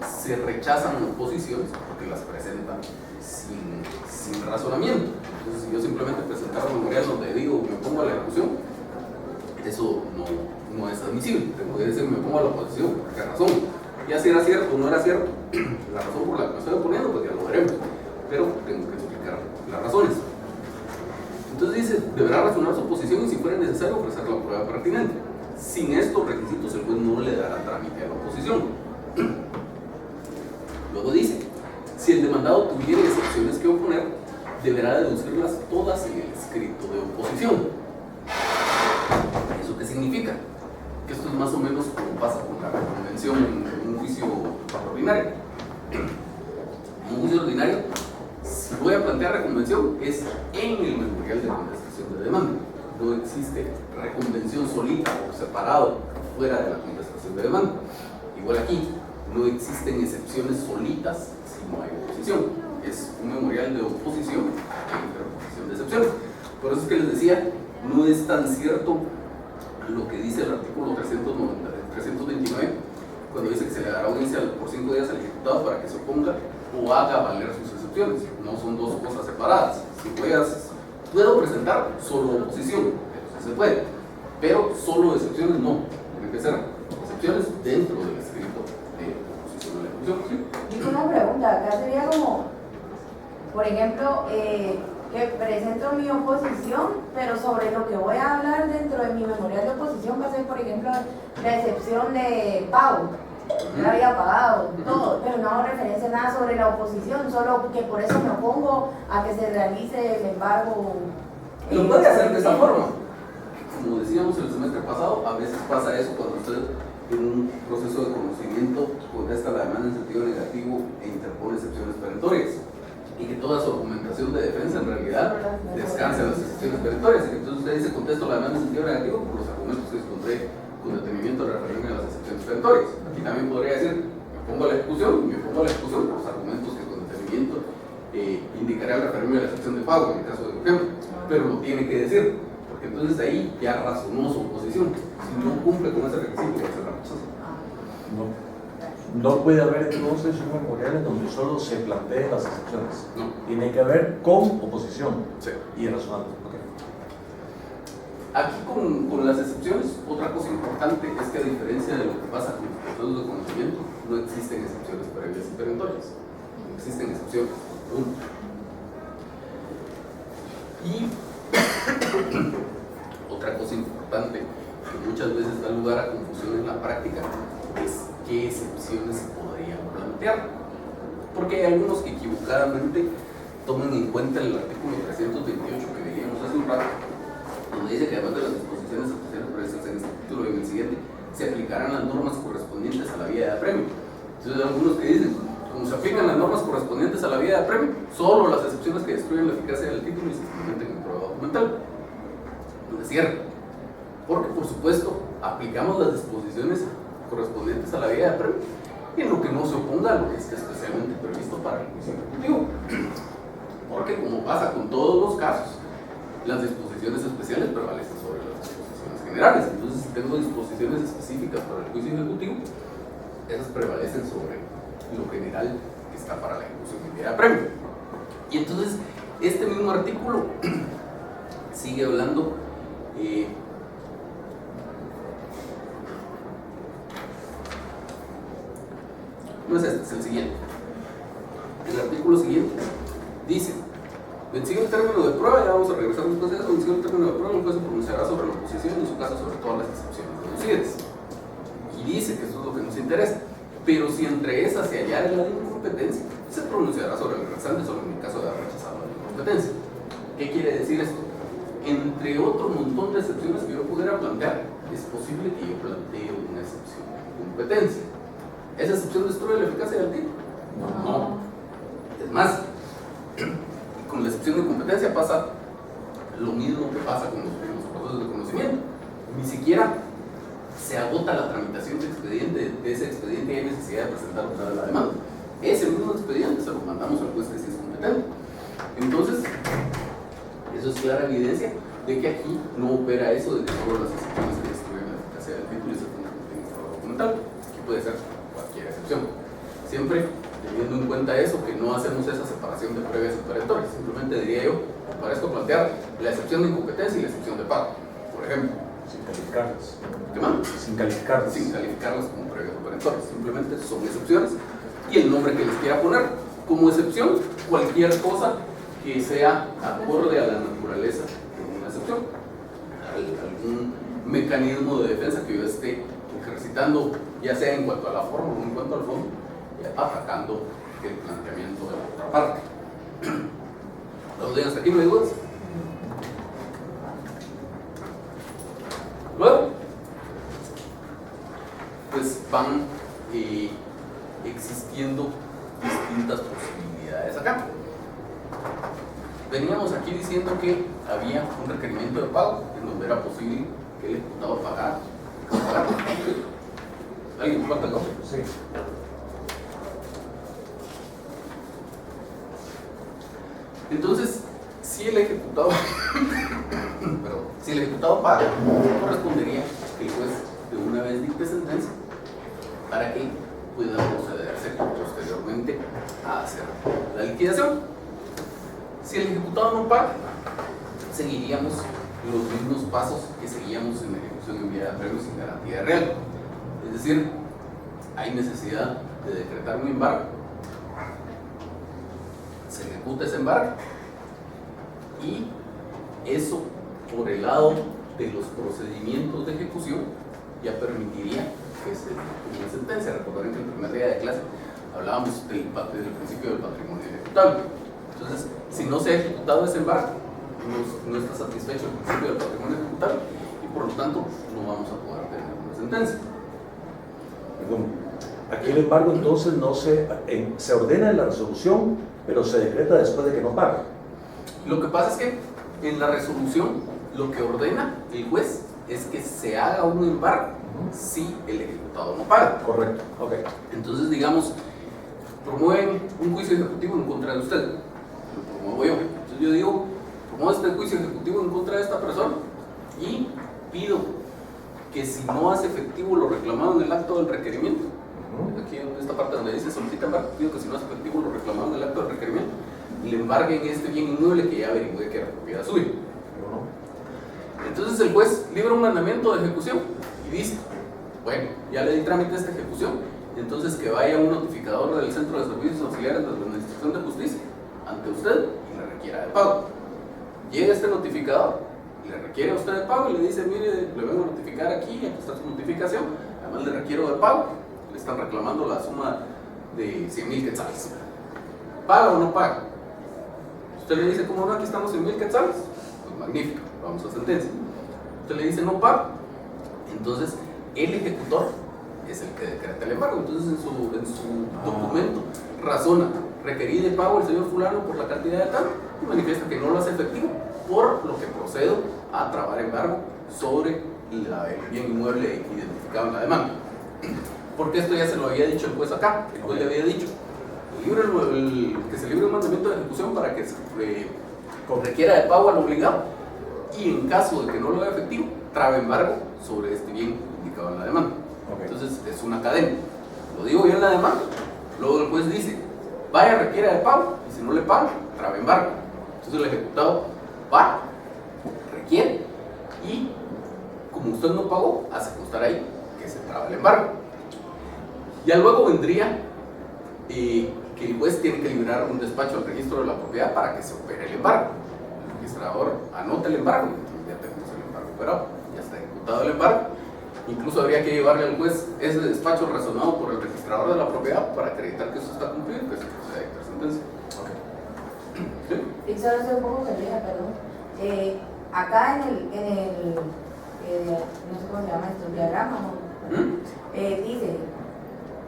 se rechazan oposiciones porque las presentan sin razonamiento. Entonces, si yo simplemente presentara un memorial donde digo me opongo a la ejecución, eso no es admisible. Tengo que decir me opongo a la oposición, ¿por qué razón? Ya si era cierto o no era cierto, la razón por la que me estoy oponiendo, pues ya lo veremos, pero tengo que explicar las razones. Entonces dice, deberá razonar su posición y si fuera necesario ofrecer la prueba pertinente. Sin estos requisitos el juez no le dará trámite a la oposición. Luego dice, si el demandado tuviera excepciones que oponer, deberá deducirlas todas en el escrito de oposición. ¿Eso qué significa? Que esto es más o menos como pasa con la convención en un juicio ordinario. En un juicio ordinario, si voy a plantear reconvención, es en el memorial de contestación de demanda. No existe reconvención solita o separado fuera de la contestación de demanda. Igual aquí, no existen excepciones solitas si no hay oposición. Es un memorial de oposición e interposición de excepciones. Por eso es que les decía, no es tan cierto lo que dice el artículo 329, cuando dice que se le dará audiencia por 5 días al ejecutado para que se oponga o haga valer sus excepciones. No son dos cosas separadas. Si puedo presentar solo oposición, eso sí se puede, pero solo excepciones no. Tienen que ser excepciones dentro del escrito ejecución, ¿sí? Digo una pregunta, acá sería como, por ejemplo, que presento mi oposición, pero sobre lo que voy a hablar dentro de mi memorial de oposición va a ser, por ejemplo, la excepción de pago. Yo había pagado todo, pero no hago referencia a nada sobre la oposición, solo que por eso me opongo a que se realice el embargo. Lo puede hacer de esa forma. Como decíamos el semestre pasado, a veces pasa eso cuando usted en un proceso de conocimiento contesta la demanda en sentido negativo e interpone excepciones perentorias, y que toda su argumentación de defensa en realidad descansa en las excepciones perentorias. Entonces usted dice contesto la demanda en sentido negativo por los argumentos que encontré con detenimiento de referirme a las excepciones perentorias. Aquí también podría decir, me pongo a la ejecución por los argumentos que con detenimiento indicaré al referirme a la excepción de pago en el caso de ejemplo, pero lo tiene que decir, porque entonces ahí ya razonó su oposición. Si no cumple con ese requisito, va a ser la rechazo. No puede haber entonces un memorial en donde solo se planteen las excepciones. No. Tiene que haber con oposición Sí. y razonando. Aquí con las excepciones, otra cosa importante es que a diferencia de lo que pasa con los procesos de conocimiento, no existen excepciones previas y perentorias. No existen excepciones. Punto. Y otra cosa importante que muchas veces da lugar a confusión en la práctica es qué excepciones se podrían plantear. Porque hay algunos que equivocadamente toman en cuenta el artículo 328 que veíamos hace un rato, donde dice que además de las disposiciones especiales previstas en este título y en el siguiente, se aplicarán las normas correspondientes a la vía de apremio. Entonces hay algunos que dicen, como se aplican las normas correspondientes a la vía de apremio, solo las excepciones que destruyen la eficacia del título y se implementan en prueba documental. No es cierto, porque por supuesto aplicamos las disposiciones correspondientes a la vía de apremio en lo que no se oponga a lo que esté especialmente previsto para el juicio ejecutivo. Porque como pasa con todos los casos, las disposiciones especiales prevalecen sobre las disposiciones generales. Entonces, si tengo disposiciones específicas para el juicio ejecutivo, esas prevalecen sobre lo general que está para la ejecución en vía de apremio. Y entonces, este mismo artículo sigue hablando no es este, es el siguiente. El artículo siguiente dice: vencido el término de prueba, ya vamos a regresar después de eso, vencido el término de prueba, el juez se pronunciará sobre la oposición y en su caso sobre todas las excepciones deducidas. Y dice que eso es lo que nos interesa. Pero si entre esas se hallara la incompetencia, se pronunciará sobre el restante, solo en el caso de haber rechazado la incompetencia. ¿Qué quiere decir esto? Entre otro montón de excepciones que yo pudiera plantear, es posible que yo plantee una excepción de incompetencia. ¿Esa excepción destruye la eficacia del título? No. Es más, con la excepción de competencia pasa lo mismo que pasa con los procesos de conocimiento. Ni siquiera se agota la tramitación de ese expediente y hay necesidad de presentar otra vez la demanda. Ese mismo expediente se lo mandamos al juez que sí es competente. Entonces, eso es clara evidencia de que aquí no opera eso de que solo las excepciones que destruyen la eficacia del título y se fundamentan en prueba documental. Aquí puede ser cualquier excepción. Siempre teniendo en cuenta eso, que no hacemos esa separación de previas y perentorias. Simplemente diría yo, para esto plantear la excepción de incompetencia y la excepción de pago, por ejemplo. Sin calificarlas. ¿Qué más? Sin calificarlas. Sin calificarlas como previas o perentorias. Simplemente son excepciones y el nombre que les quiera poner. Como excepción, cualquier cosa que sea acorde a la naturaleza de una excepción. Algún mecanismo de defensa que yo esté ejercitando, ya sea en cuanto a la forma o en cuanto al fondo, atacando el planteamiento de la otra parte. ¿Los días aquí no hay dudas? Luego, pues van existiendo distintas posibilidades acá. Veníamos aquí diciendo que había un requerimiento de pago en donde era posible que el ejecutado pagara. ¿Alguien falta algo? Sí. Entonces, si el ejecutado paga, correspondería que el juez de una vez dicte sentencia para que pueda procederse posteriormente a hacer la liquidación. Si el ejecutado no paga, seguiríamos los mismos pasos que seguíamos en la ejecución en vía de apremio sin garantía real. Es decir, hay necesidad de decretar un embargo. Se ejecuta ese embargo y eso, por el lado de los procedimientos de ejecución, ya permitiría que se ejecute una sentencia. Recordarán que en el primer día de clase hablábamos del principio del patrimonio ejecutable. Entonces, si no se ha ejecutado ese embargo, no está satisfecho el principio del patrimonio ejecutable y por lo tanto no vamos a poder tener una sentencia. Perdón. Aquí el embargo entonces no se ordena en la resolución, pero se decreta después de que no paga. Lo que pasa es que en la resolución lo que ordena el juez es que se haga un embargo si el ejecutado no paga. Correcto, ok. Entonces, digamos, promueven un juicio ejecutivo en contra de usted. Lo promuevo yo. Entonces yo digo, promuevo este juicio ejecutivo en contra de esta persona y pido que si no hace efectivo lo reclamado en el acto del requerimiento, aquí en esta parte donde dice solicita embargo, pido que si no hace efectivo lo reclamado en el acto del requerimiento, le embarguen este bien inmueble que ya averigüé que era propiedad suya. Entonces el juez libra un mandamiento de ejecución y dice, bueno, ya le di trámite a esta ejecución, entonces que vaya un notificador del Centro de Servicios Auxiliares de la Administración de Justicia ante usted y le requiera de pago. Llega este notificador, le requiere a usted de pago y le dice, mire, le vengo a notificar aquí está su notificación, además le requiero de pago, le están reclamando la suma de 100,000 quetzales. ¿Paga o no paga? Usted le dice, ¿cómo no? Aquí estamos 100,000 quetzales. Pues magnífico, vamos a sentencia. Usted le dice, no paga. Entonces, el ejecutor es el que decreta el embargo. Entonces, en su documento razona, requerí de pago el señor fulano por la cantidad de tal, y manifiesta que no lo hace efectivo, por lo que procedo a trabar embargo sobre el bien inmueble identificado en la demanda. Porque esto ya se lo había dicho el juez acá. El juez le había dicho que se libre un mandamiento de ejecución para que se requiera de pago al obligado y en caso de que no lo haga efectivo, trabe embargo sobre este bien indicado en la demanda. Entonces es una cadena. Lo digo yo en la demanda, luego el juez dice, vaya, requiera de pago, y si no le paga, trabe embargo. Entonces el ejecutado va, requiere, y como usted no pagó, hace constar ahí que se traba el embargo. Ya luego vendría que el juez tiene que liberar un despacho al registro de la propiedad para que se opere el embargo. El registrador anota el embargo, entonces ya tenemos el embargo operado, ya está ejecutado el embargo. Incluso habría que llevarle al juez ese despacho razonado por el registrador de la propiedad para acreditar que eso está cumplido y que se proceda a dictar sentencia. Y solo soy un poco perdida, perdón. Acá en el no sé cómo se llama esto, diagrama, ¿no? Dice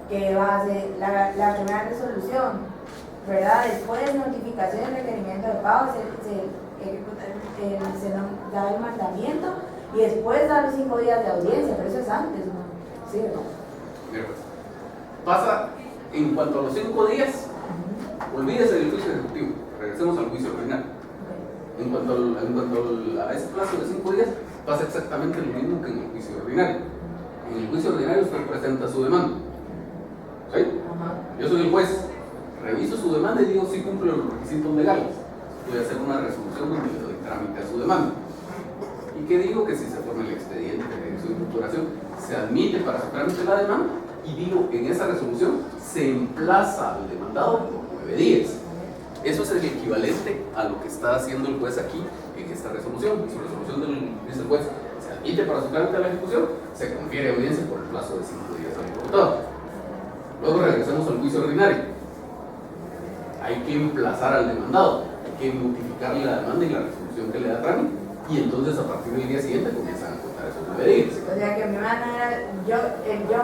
que va a ser la primera resolución, ¿verdad? Después notificación y requerimiento de pago, se da el mandamiento y después da los 5 días de audiencia, pero eso es antes, ¿no? Sí, ¿no? Mira, pues, pasa en cuanto a los 5 días, olvídese del juicio ejecutivo, regresemos al juicio ordinario. En cuanto a ese plazo de 5 días, pasa exactamente lo mismo que en el juicio ordinario. En el juicio ordinario usted presenta su demanda. ¿Sí? Yo soy el juez, reviso su demanda y digo si cumple los requisitos legales. Voy a hacer una resolución donde le doy trámite a su demanda. ¿Y qué digo? Que si se forma el expediente de ejecución y facturación, se admite para su trámite la demanda y digo, en esa resolución se emplaza al demandado por 9 días. Eso es el equivalente a lo que está haciendo el juez aquí en esta resolución. En su resolución dice el juez, se admite para su trámite a la ejecución, se confiere audiencia por el plazo de 5 días al imputado. Luego regresamos al juicio ordinario. Hay que emplazar al demandado, hay que notificarle la demanda y la resolución que le da trámite, y entonces a partir del día siguiente comienzan a contar esos 9 días. O sea que me van a dar, yo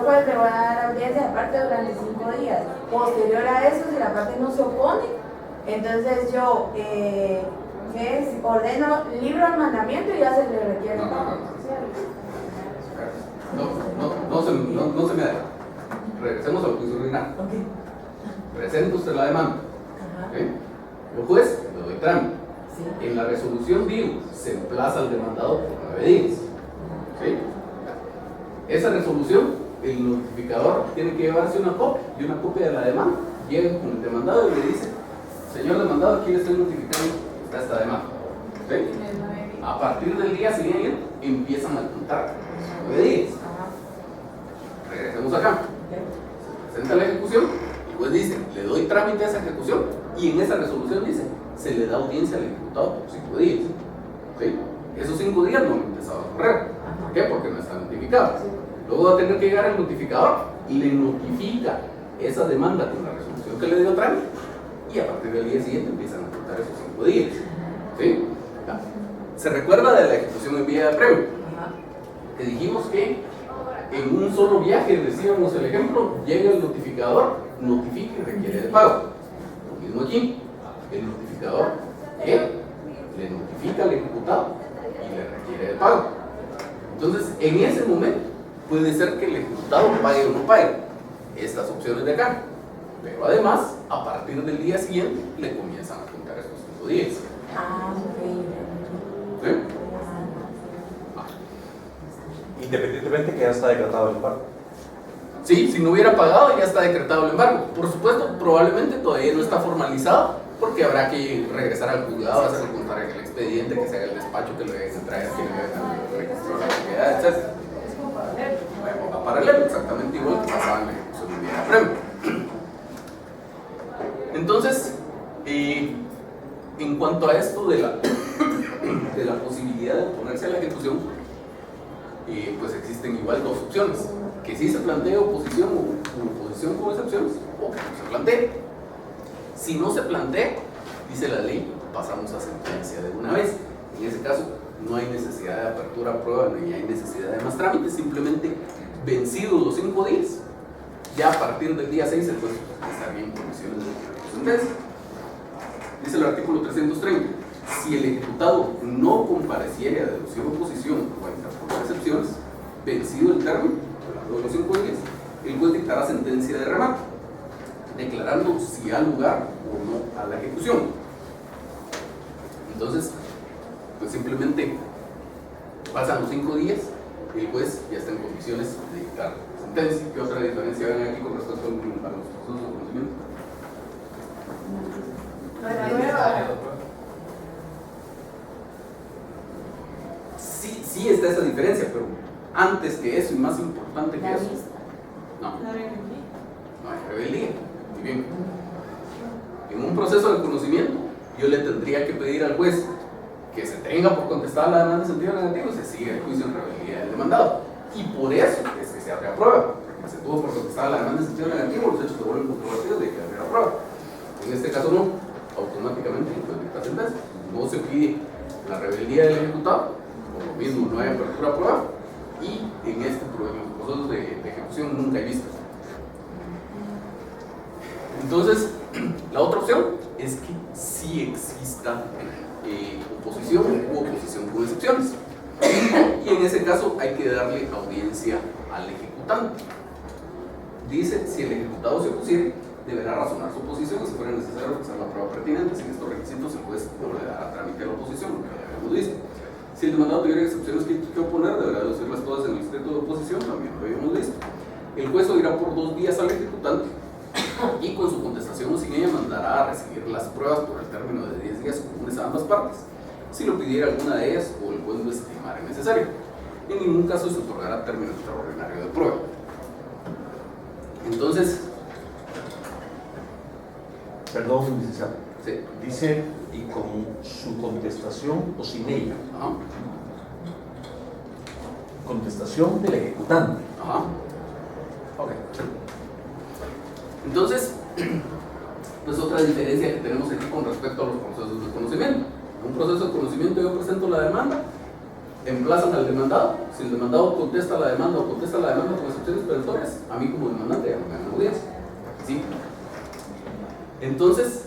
pues le voy a dar audiencia aparte durante 5 días. Posterior a eso, si la parte no se opone, entonces yo ordeno, libro el mandamiento y ya se le requiere. No se me da. Regresemos al juicio ordinario. Presenta usted la demanda. ¿Okay? El juez le doy trámite. Sí. En la resolución digo, se emplaza al demandado por 9 días. ¿Sí? Esa resolución, el notificador tiene que llevarse una copia y una copia de la demanda. Llega con el demandado y le dice, señor demandado, aquí le estoy notificando esta demanda. ¿Sí? A partir del día siguiente empiezan a contar 9 días. Regresemos acá. presenta la ejecución, el juez dice, le doy trámite a esa ejecución, y en esa resolución dice, se le da audiencia al ejecutado por 5 días. ¿Sí? Esos 5 días no han empezado a correr. ¿Por qué? Porque no está notificado. Luego va a tener que llegar el notificador y le notifica esa demanda con la resolución que le dio trámite, y a partir del día siguiente empiezan a contar esos 5 días. ¿Sí? ¿Se recuerda de la ejecución en vía de apremio? Que dijimos que en un solo viaje, decíamos el ejemplo, llega el notificador, notifica y requiere de pago. Lo mismo aquí, el notificador le notifica al ejecutado y le requiere de pago. Entonces, en ese momento, puede ser que el ejecutado pague o no pague estas opciones de acá. Pero además, a partir del día siguiente, le comienzan a contar estos 5 días. ¿Sí? Independientemente que ya está decretado el embargo. Sí, si no hubiera pagado ya está decretado el embargo. Por supuesto, probablemente todavía no está formalizado porque habrá que regresar al juzgado, hacer contar el expediente, que se haga el despacho, que lo vayan a traer, que le vayan a registrar la propiedad, etc. Es como paralelo. Bueno, paralelo, exactamente igual que pasaba en la ejecución de vía de apremio. Entonces, en cuanto a esto de la posibilidad de oponerse a la ejecución, pues existen igual 2 opciones: que sí se plantea oposición o oposición con excepciones, o que no se plantee. Si no se plantea, dice la ley, pasamos a sentencia de una vez. En ese caso, no hay necesidad de apertura a prueba, ni hay necesidad de más trámites, simplemente vencidos los 5 días, ya a partir del día 6 el juez estaría en condiciones de sentencia. Dice el artículo 330, si el ejecutado no compareciera a deducción o oposición o a interponer excepciones, vencido el término, hablando de los 5 días, el juez dictará sentencia de remate, declarando si ha lugar o no a la ejecución. Entonces, pues simplemente pasan los 5 días y el juez ya está en condiciones de dictar sentencia. ¿Qué otra diferencia ven aquí con respecto a los procesos de conocimiento? Sí está esa diferencia, pero antes que eso y más importante que eso, no hay rebeldía. Muy bien. En un proceso de conocimiento, yo le tendría que pedir al juez que se tenga por contestada la demanda en sentido negativo y se siga el juicio en rebeldía del demandado. Y por eso es que se abre a prueba, porque se tuvo por contestada la demanda en sentido negativo, los hechos se vuelven controvertidos de que abre a prueba. En este caso no, automáticamente el juez dicta sentencia. No se pide la rebeldía del ejecutado, por lo mismo no hay apertura a prueba, y en los procesos de ejecución nunca hay vista. Entonces, la otra opción es que sí exista oposición u oposición con excepciones. Y en ese caso hay que darle audiencia al ejecutante. Dice, si el ejecutado se opusiere, deberá razonar su oposición y si fuera necesario realizar la prueba pertinente. Sin estos requisitos, el juez no le dará trámite a la oposición, lo que ya habíamos visto. Si el demandado tuviera excepciones que oponer, deberá deducirlas todas en el escrito de oposición, también lo habíamos visto. El juez oirá por 2 días al ejecutante y con su contestación o sin ella mandará a recibir las pruebas por el término de 10 días comunes a ambas partes, si lo pidiera alguna de ellas o el juez lo estimara necesario. En ningún caso se otorgará término extraordinario de prueba. Entonces, perdón, licenciado. sí. Dice, y con su contestación o sin ella. Ajá. Contestación del ejecutante. Ajá. Ok. Entonces, pues otra diferencia que tenemos aquí con respecto a los procesos de conocimiento. En un proceso de conocimiento yo presento la demanda, emplazan al demandado, si el demandado contesta la demanda o contesta la demanda con excepciones perentorias, a mí como demandante ya no me dan audiencia. ¿Sí? Entonces,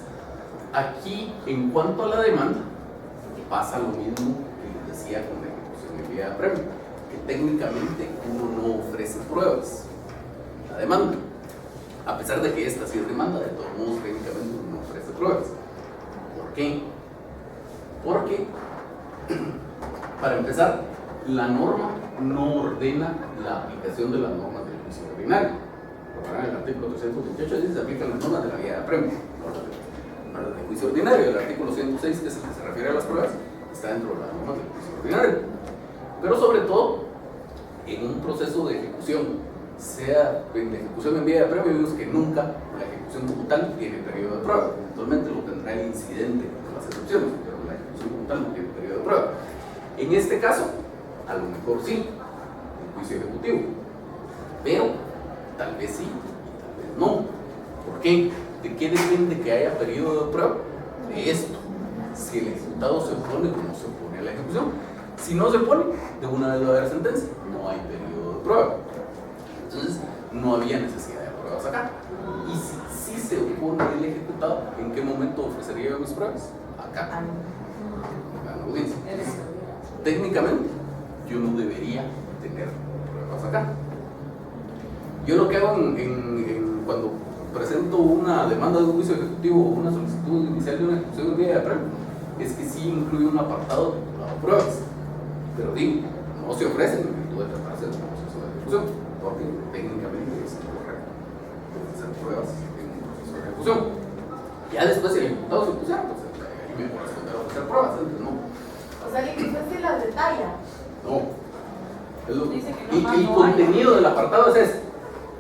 aquí en cuanto a la demanda, pasa lo mismo que les decía con la ejecución en vía de apremio, que técnicamente uno no ofrece pruebas en la demanda. A pesar de que esta sí es demanda, de todos modos técnicamente uno no ofrece pruebas. ¿Por qué? Porque, para empezar, la norma no ordena la aplicación de las normas del juicio ordinario. En el artículo 328 dice que se aplican las normas de la vía de apremio, no las del juicio ordinario. El artículo 106, que es el que se refiere a las pruebas, está dentro de las normas del juicio ordinario. Pero sobre todo, en un proceso de ejecución sea en la ejecución en vía de prueba, vimos que nunca la ejecución como tal tiene periodo de prueba. Eventualmente lo tendrá el incidente de las excepciones, pero la ejecución como tal no tiene periodo de prueba. En este caso, a lo mejor sí, el juicio ejecutivo, pero tal vez sí y tal vez no. ¿Por qué? ¿De qué depende que haya periodo de prueba? De esto. Si el ejecutado se opone o no se opone a la ejecución. Si no se opone, de una vez va a haber sentencia, no hay periodo de prueba. Entonces, no había necesidad de pruebas acá. Y si se opone el ejecutado, ¿en qué momento ofrecería yo mis pruebas? Acá. En la audiencia. Técnicamente, yo no debería tener pruebas acá. Yo lo que hago cuando presento una demanda de un juicio ejecutivo o una solicitud inicial de una ejecución en vía de prueba, es que sí incluye un apartado de pruebas. Pero digo, no se ofrecen en virtud de tratarse de un proceso de ejecución, porque técnicamente es incorrecto ofrecer pruebas en un proceso de ejecución. Ya después, si el ejecutado se opusiera, pues ahí me corresponde ofrecer pruebas, antes no. O sea, que usted sí las detalla. No. Dice que no, Y el contenido del apartado es este.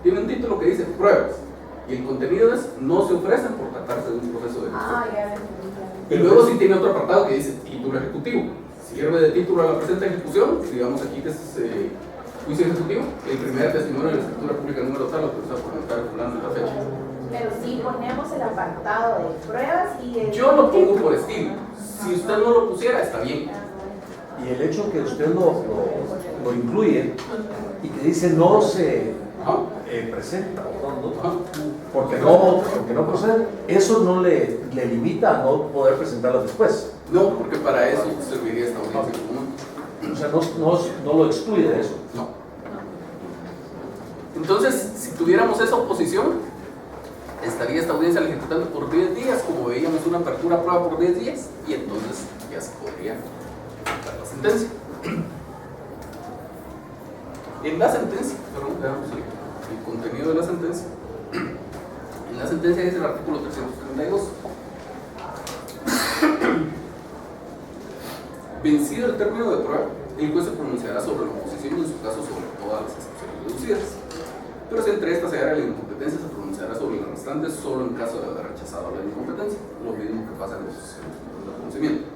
Tiene un título que dice pruebas. Y el contenido es no se ofrecen por tratarse de un proceso de ejecución. Ah, ya entendí. Y luego sí tiene otro apartado que dice título ejecutivo. Sirve de título a la presente ejecución, digamos aquí que es juicio ejecutivo, el primer testimonio de la escritura pública número tal, autorizado por notario fulano de la fecha. Pero sí ponemos el apartado de pruebas y de... Yo lo pongo por estilo. Si usted no lo pusiera, está bien. Y el hecho que usted lo incluye y que dice no se presenta porque no procede, eso no le limita a no poder presentarlas después. No, porque para eso serviría esta audiencia común. O sea, no lo excluye de eso. No. Entonces, si tuviéramos esa oposición, estaría esta audiencia ejecutando por 10 días, como veíamos una apertura a prueba por 10 días, y entonces ya se podría dar la sentencia. En la sentencia, perdón, veamos el contenido de la sentencia. En la sentencia dice el artículo 332. Vencido el término de prueba, el juez se pronunciará sobre la oposición y en su caso sobre todas las excepciones deducidas. Pero si entre estas se hallara la incompetencia, se pronunciará sobre las restantes solo en caso de haber rechazado la incompetencia, lo mismo que pasa en los de conocimiento.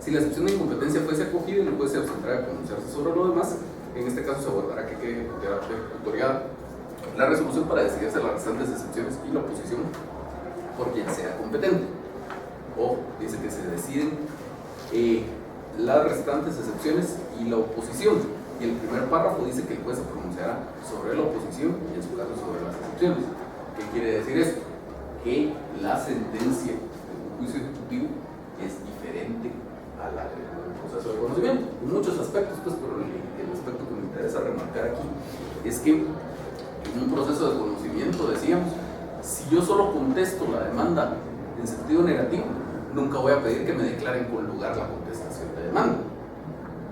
Si la excepción de incompetencia fuese acogida, el juez se abstendrá de pronunciarse sobre lo demás. En este caso se abordará que quede ejecutoriada la resolución para decidirse las restantes excepciones y la oposición por quien sea competente. O dice que se deciden las restantes excepciones y la oposición. Y el primer párrafo dice que el juez se pronunciará sobre la oposición y en su caso sobre las excepciones. ¿Qué quiere decir esto? Que la sentencia de un juicio ejecutivo es diferente a la del proceso de conocimiento. En muchos aspectos, pues, pero el aspecto que me interesa remarcar aquí es que en un proceso de conocimiento, decíamos, si yo solo contesto la demanda en sentido negativo, nunca voy a pedir que me declaren con lugar la contestación de demanda.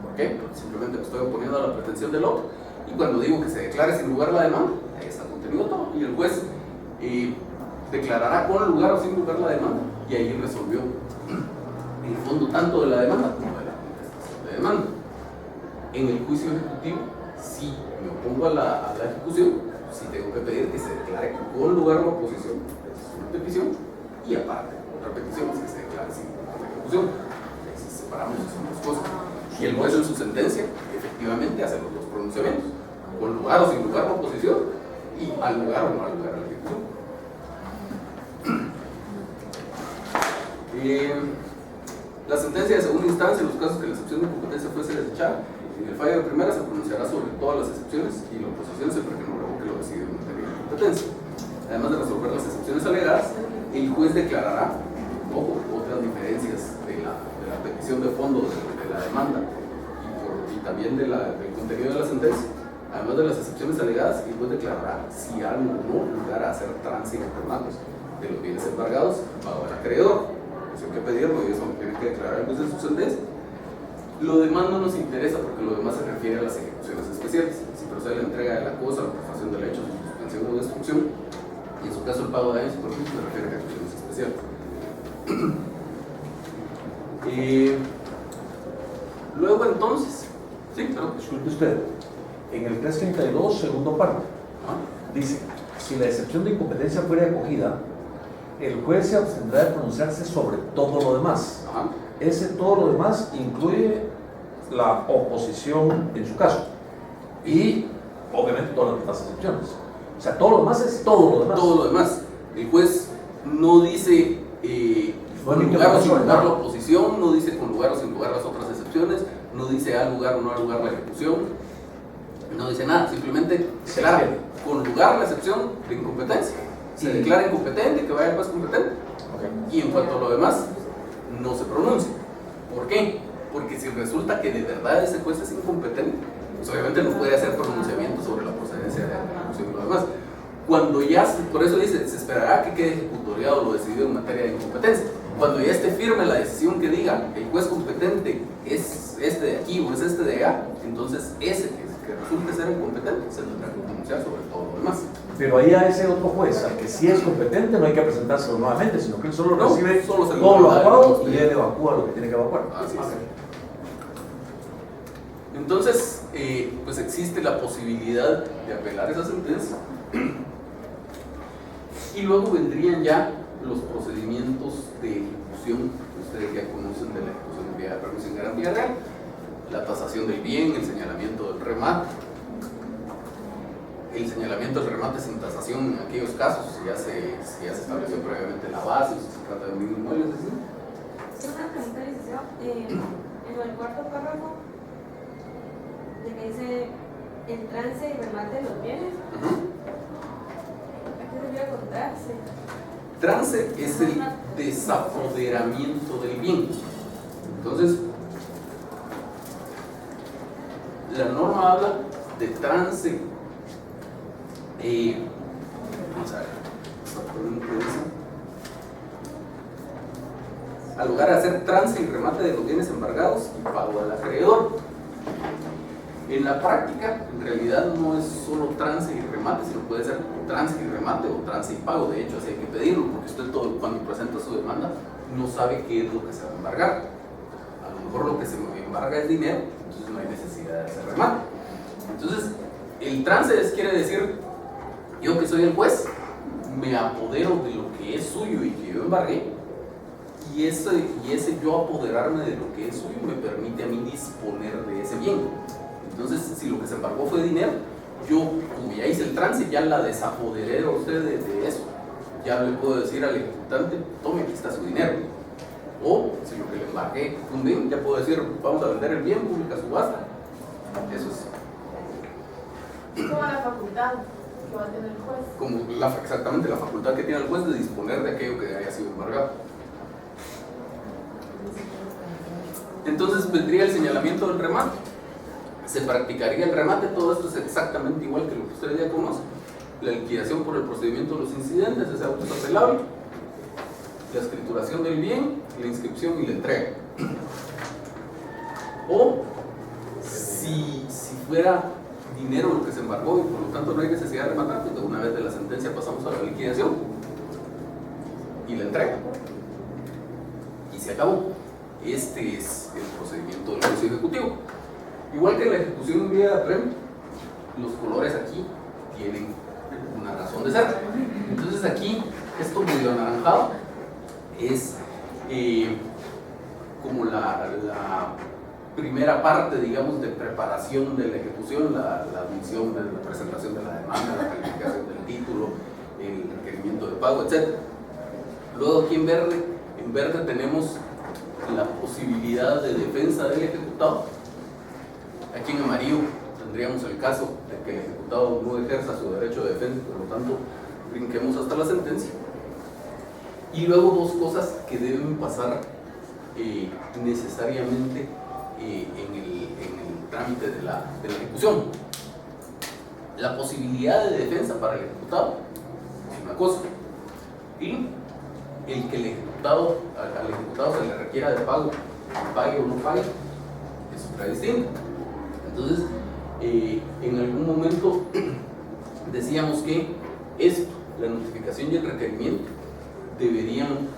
¿Por qué? Porque simplemente me estoy oponiendo a la pretensión del otro. Y cuando digo que se declare sin lugar la demanda, ahí está contenido todo. Y el juez declarará con lugar o sin lugar la demanda. Y ahí resolvió el fondo tanto de la demanda como de la contestación de demanda. En el juicio ejecutivo, si me opongo a la ejecución, sí tengo que pedir que se declare con lugar la oposición, esa es una petición, y aparte, otra petición es que se declare sin lugar la ejecución. Si separamos esas dos cosas. Y el juez en su sentencia, efectivamente, hace los dos pronunciamientos, con lugar o sin lugar la oposición, y al lugar o no al lugar la ejecución. La sentencia de segunda instancia, en los casos que la excepción de competencia fuese desechada, en el fallo de primera se pronunciará sobre todas las excepciones y la oposición siempre que no revoque lo decidido en materia de competencia. Además de resolver las excepciones alegadas, el juez declarará, ojo, otras diferencias de la petición de fondo de la demanda y también del contenido de la sentencia. Además de las excepciones alegadas, el juez declarará si han o no lugar a hacer trance en ornatos de los bienes embargados pago al acreedor. Eso hay que pedirlo y eso lo tiene que declarar el juez en su sentencia. Lo demás no nos interesa porque lo demás se refiere a las ejecuciones especiales. Si procede la entrega de la cosa, la prefación del hecho, su suspensión o destrucción, y en su caso el pago de daños y perjuicios se refiere a ejecuciones especiales. Luego entonces, sí, perdón. Disculpe usted, en el 332, segundo párrafo, dice, si la excepción de incompetencia fuera acogida, el juez se abstendrá de pronunciarse sobre todo lo demás. Ese todo lo demás incluye la oposición en su caso y obviamente todas las excepciones. O sea, todo lo demás es todo lo demás. Todo lo demás. El juez no dice con lugar o sin lugar la oposición, no dice con lugar o sin lugar las otras excepciones, no dice al lugar o no al lugar la ejecución, no dice nada, simplemente declara con lugar la excepción de incompetencia. Se declara incompetente, que vaya el juez competente. Y en cuanto a lo demás, no se pronuncia. ¿Por qué? Porque si resulta que de verdad ese juez es incompetente, pues obviamente no puede hacer pronunciamiento sobre la procedencia de la ejecución y lo demás. Cuando ya, por eso dice, se esperará que quede ejecutoriado lo decidido en materia de incompetencia. Cuando ya esté firme la decisión que diga el juez competente es este de aquí o es este de allá, entonces ese que resulte ser incompetente se tendrá que pronunciar sobre todo lo demás. Pero ahí a ese otro juez, al que sí es competente, no hay que presentárselo nuevamente, sino que él solo recibe todo lo evacuado y él evacúa lo que tiene que evacuar. Así es. Entonces, pues existe la posibilidad de apelar esa sentencia y luego vendrían ya los procedimientos de ejecución que ustedes ya conocen de la ejecución en vía de permiso en garantía real, la tasación del bien, el señalamiento del remate, el señalamiento del remate sin tasación en aquellos casos, si ya se estableció previamente la base, si se trata de un inmueble, es decir. Una pregunta, licenciado. En el cuarto párrafo, de que dice el trance y remate de los bienes, ¿a qué debería contarse? Trance es el desapoderamiento del bien. Entonces, la norma habla de trance. Vamos a ver, al lugar de hacer trance y remate de los bienes embargados y pago al acreedor. En la práctica, en realidad no es solo trance y remate, sino puede ser trance y remate o trance y pago. De hecho, así hay que pedirlo, porque usted cuando presenta su demanda no sabe qué es lo que se va a embargar. A lo mejor lo que se embarga es dinero, entonces no hay necesidad de hacer remate. Entonces, el trance quiere decir, yo que soy el juez, me apodero de lo que es suyo y que yo embargué, y ese yo apoderarme de lo que es suyo me permite a mí disponer de ese bien. Entonces, si lo que se embargó fue dinero, yo, como ya hice el trance, ya la desapoderé a usted de eso. Ya le puedo decir al ejecutante, tome, aquí está su dinero. O, si lo que le embargué fue un bien, ya puedo decir, vamos a vender el bien, pública subasta. Eso es. Como la facultad que va a tener el juez. Como exactamente la facultad que tiene el juez de disponer de aquello que haya sido embargado. Entonces vendría el señalamiento del remate. Se practicaría el remate, todo esto es exactamente igual que lo que ustedes ya conocen. La liquidación por el procedimiento de los incidentes es autoapelable, la escrituración del bien, la inscripción y la entrega. O si fuera dinero lo que se embargó y por lo tanto no hay necesidad de rematar, pues de una vez de la sentencia pasamos a la liquidación y la entrega. Y se acabó. Este es el procedimiento del juicio ejecutivo. Igual que en la ejecución en vía de apremio, los colores aquí tienen una razón de ser. Entonces aquí, esto medio anaranjado es como la primera parte, digamos, de preparación de la ejecución, la admisión, la presentación de la demanda, la calificación del título, el requerimiento de pago, etc. Luego aquí en verde tenemos la posibilidad de defensa del ejecutado. Aquí en amarillo tendríamos el caso de que el ejecutado no ejerza su derecho de defensa, por lo tanto brinquemos hasta la sentencia. Y luego dos cosas que deben pasar necesariamente en el trámite de la ejecución. La posibilidad de defensa para el ejecutado es una cosa, y el que al ejecutado se le requiera de pago, pague o no pague, es otra distinta. Entonces, en algún momento decíamos que esto, la notificación y el requerimiento, deberían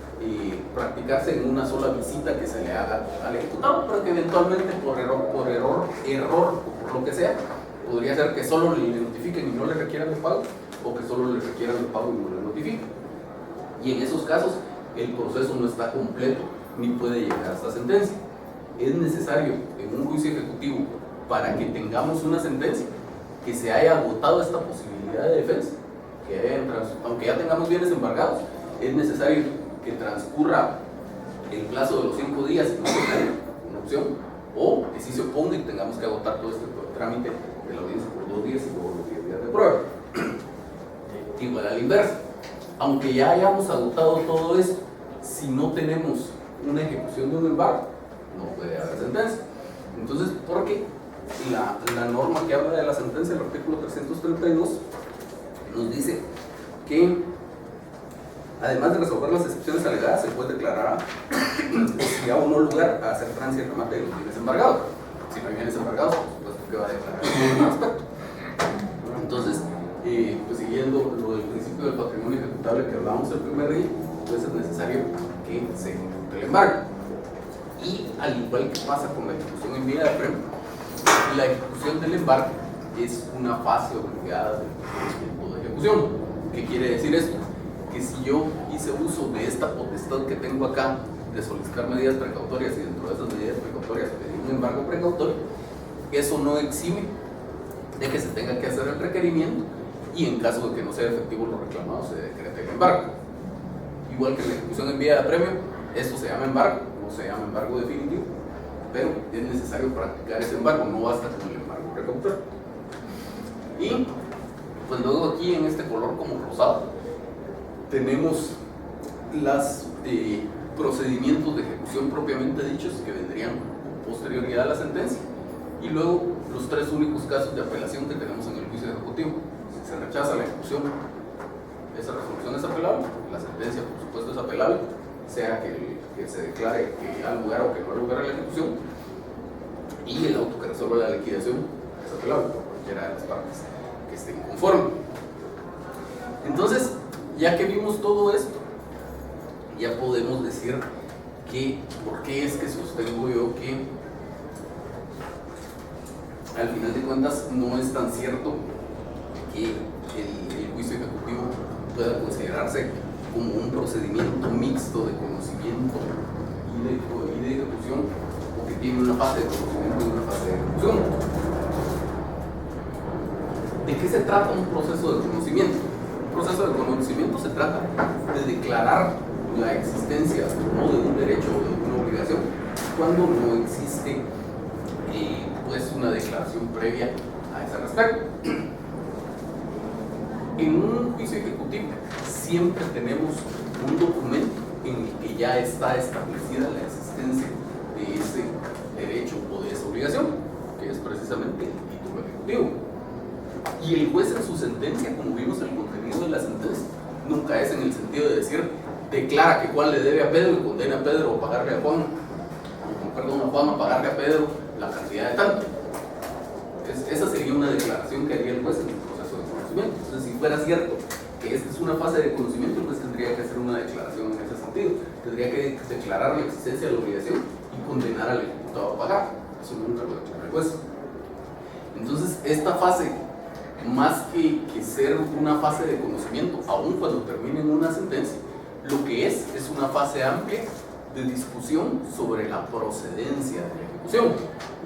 practicarse en una sola visita que se le haga al ejecutado, pero que eventualmente por error o por lo que sea, Podría ser que solo le notifiquen y no le requieran el pago, o que solo le requieran el pago y no le notifiquen. Y en esos casos, el proceso no está completo ni puede llegar hasta sentencia. Es necesario en un juicio ejecutivo, para que tengamos una sentencia, que se haya agotado esta posibilidad de defensa, aunque ya tengamos bienes embargados, es necesario que transcurra el plazo de los 5 días y no se gane una opción, o que sí se oponga y tengamos que agotar todo este trámite de la audiencia por 2 días y luego los 10 días de prueba. Igual a la inversa, aunque ya hayamos agotado todo eso, si no tenemos una ejecución de un embargo, no puede haber sentencia. Entonces, porque la norma que habla de la sentencia, el artículo 332, nos dice que además de resolver las excepciones alegadas, se puede declarar necesidad o no lugar a hacer tránsito y remate de los bienes embargados. Si no hay bienes embargados, pues ¿qué va a declarar al respecto? Entonces, pues siguiendo lo del principio del patrimonio ejecutable que hablábamos el primer día, pues es necesario que se ejecute el embargo. Y al igual que pasa con la ejecución en vía de premio, la ejecución del embargo es una fase obligada del procedimiento de ejecución. ¿Qué quiere decir esto? Que si yo hice uso de esta potestad que tengo acá de solicitar medidas precautorias y dentro de esas medidas precautorias pedir un embargo precautorio, eso no exime de que se tenga que hacer el requerimiento y en caso de que no sea efectivo lo reclamado se decrete el embargo. Igual que en la ejecución en vía de premio, esto se llama embargo, no se llama embargo definitivo, pero es necesario practicar ese embargo, no basta con el embargo precautorio. Y pues luego aquí en este color como rosado tenemos los procedimientos de ejecución propiamente dichos que vendrían con posterioridad a la sentencia, y luego los 3 únicos casos de apelación que tenemos en el juicio ejecutivo. Si se rechaza la ejecución, esa resolución es apelable, la sentencia por supuesto es apelable, sea que se declare que ha lugar o que no ha lugar a la ejecución, y el auto que resuelve la liquidación es apelable por cualquiera de las partes que estén conformes. Entonces, ya que vimos todo esto, ya podemos decir que por qué es que sostengo yo que al final de cuentas no es tan cierto que el juicio ejecutivo pueda considerarse como un procedimiento mixto de conocimiento y de ejecución, o que tiene una fase de conocimiento y una fase de ejecución. ¿De qué se trata un proceso de conocimiento? Un proceso de conocimiento se trata de declarar la existencia no de un derecho o de una obligación cuando no existe pues una declaración previa a ese respecto. En un juicio ejecutivo siempre tenemos un documento en el que ya está establecida la existencia de ese derecho o de esa obligación, que es precisamente el título ejecutivo. Y el juez en su sentencia, como vimos el contenido de la sentencia, nunca es en el sentido de decir, declara que Juan le debe a Pedro y condena a Pedro a pagarle a Juan, o perdón, a Juan a pagarle a Pedro la cantidad de tanto. Esa sería una declaración que haría el juez en el proceso de conocimiento. Entonces, si fuera cierto que esta es una fase de conocimiento, el juez tendría que hacer una declaración en ese sentido. Tendría que declarar la existencia de la obligación y condenar al ejecutado a pagar. Eso nunca lo declara el juez. Entonces, esta fase, más que ser una fase de conocimiento, aun cuando termine en una sentencia, lo que es una fase amplia de discusión sobre la procedencia de la ejecución.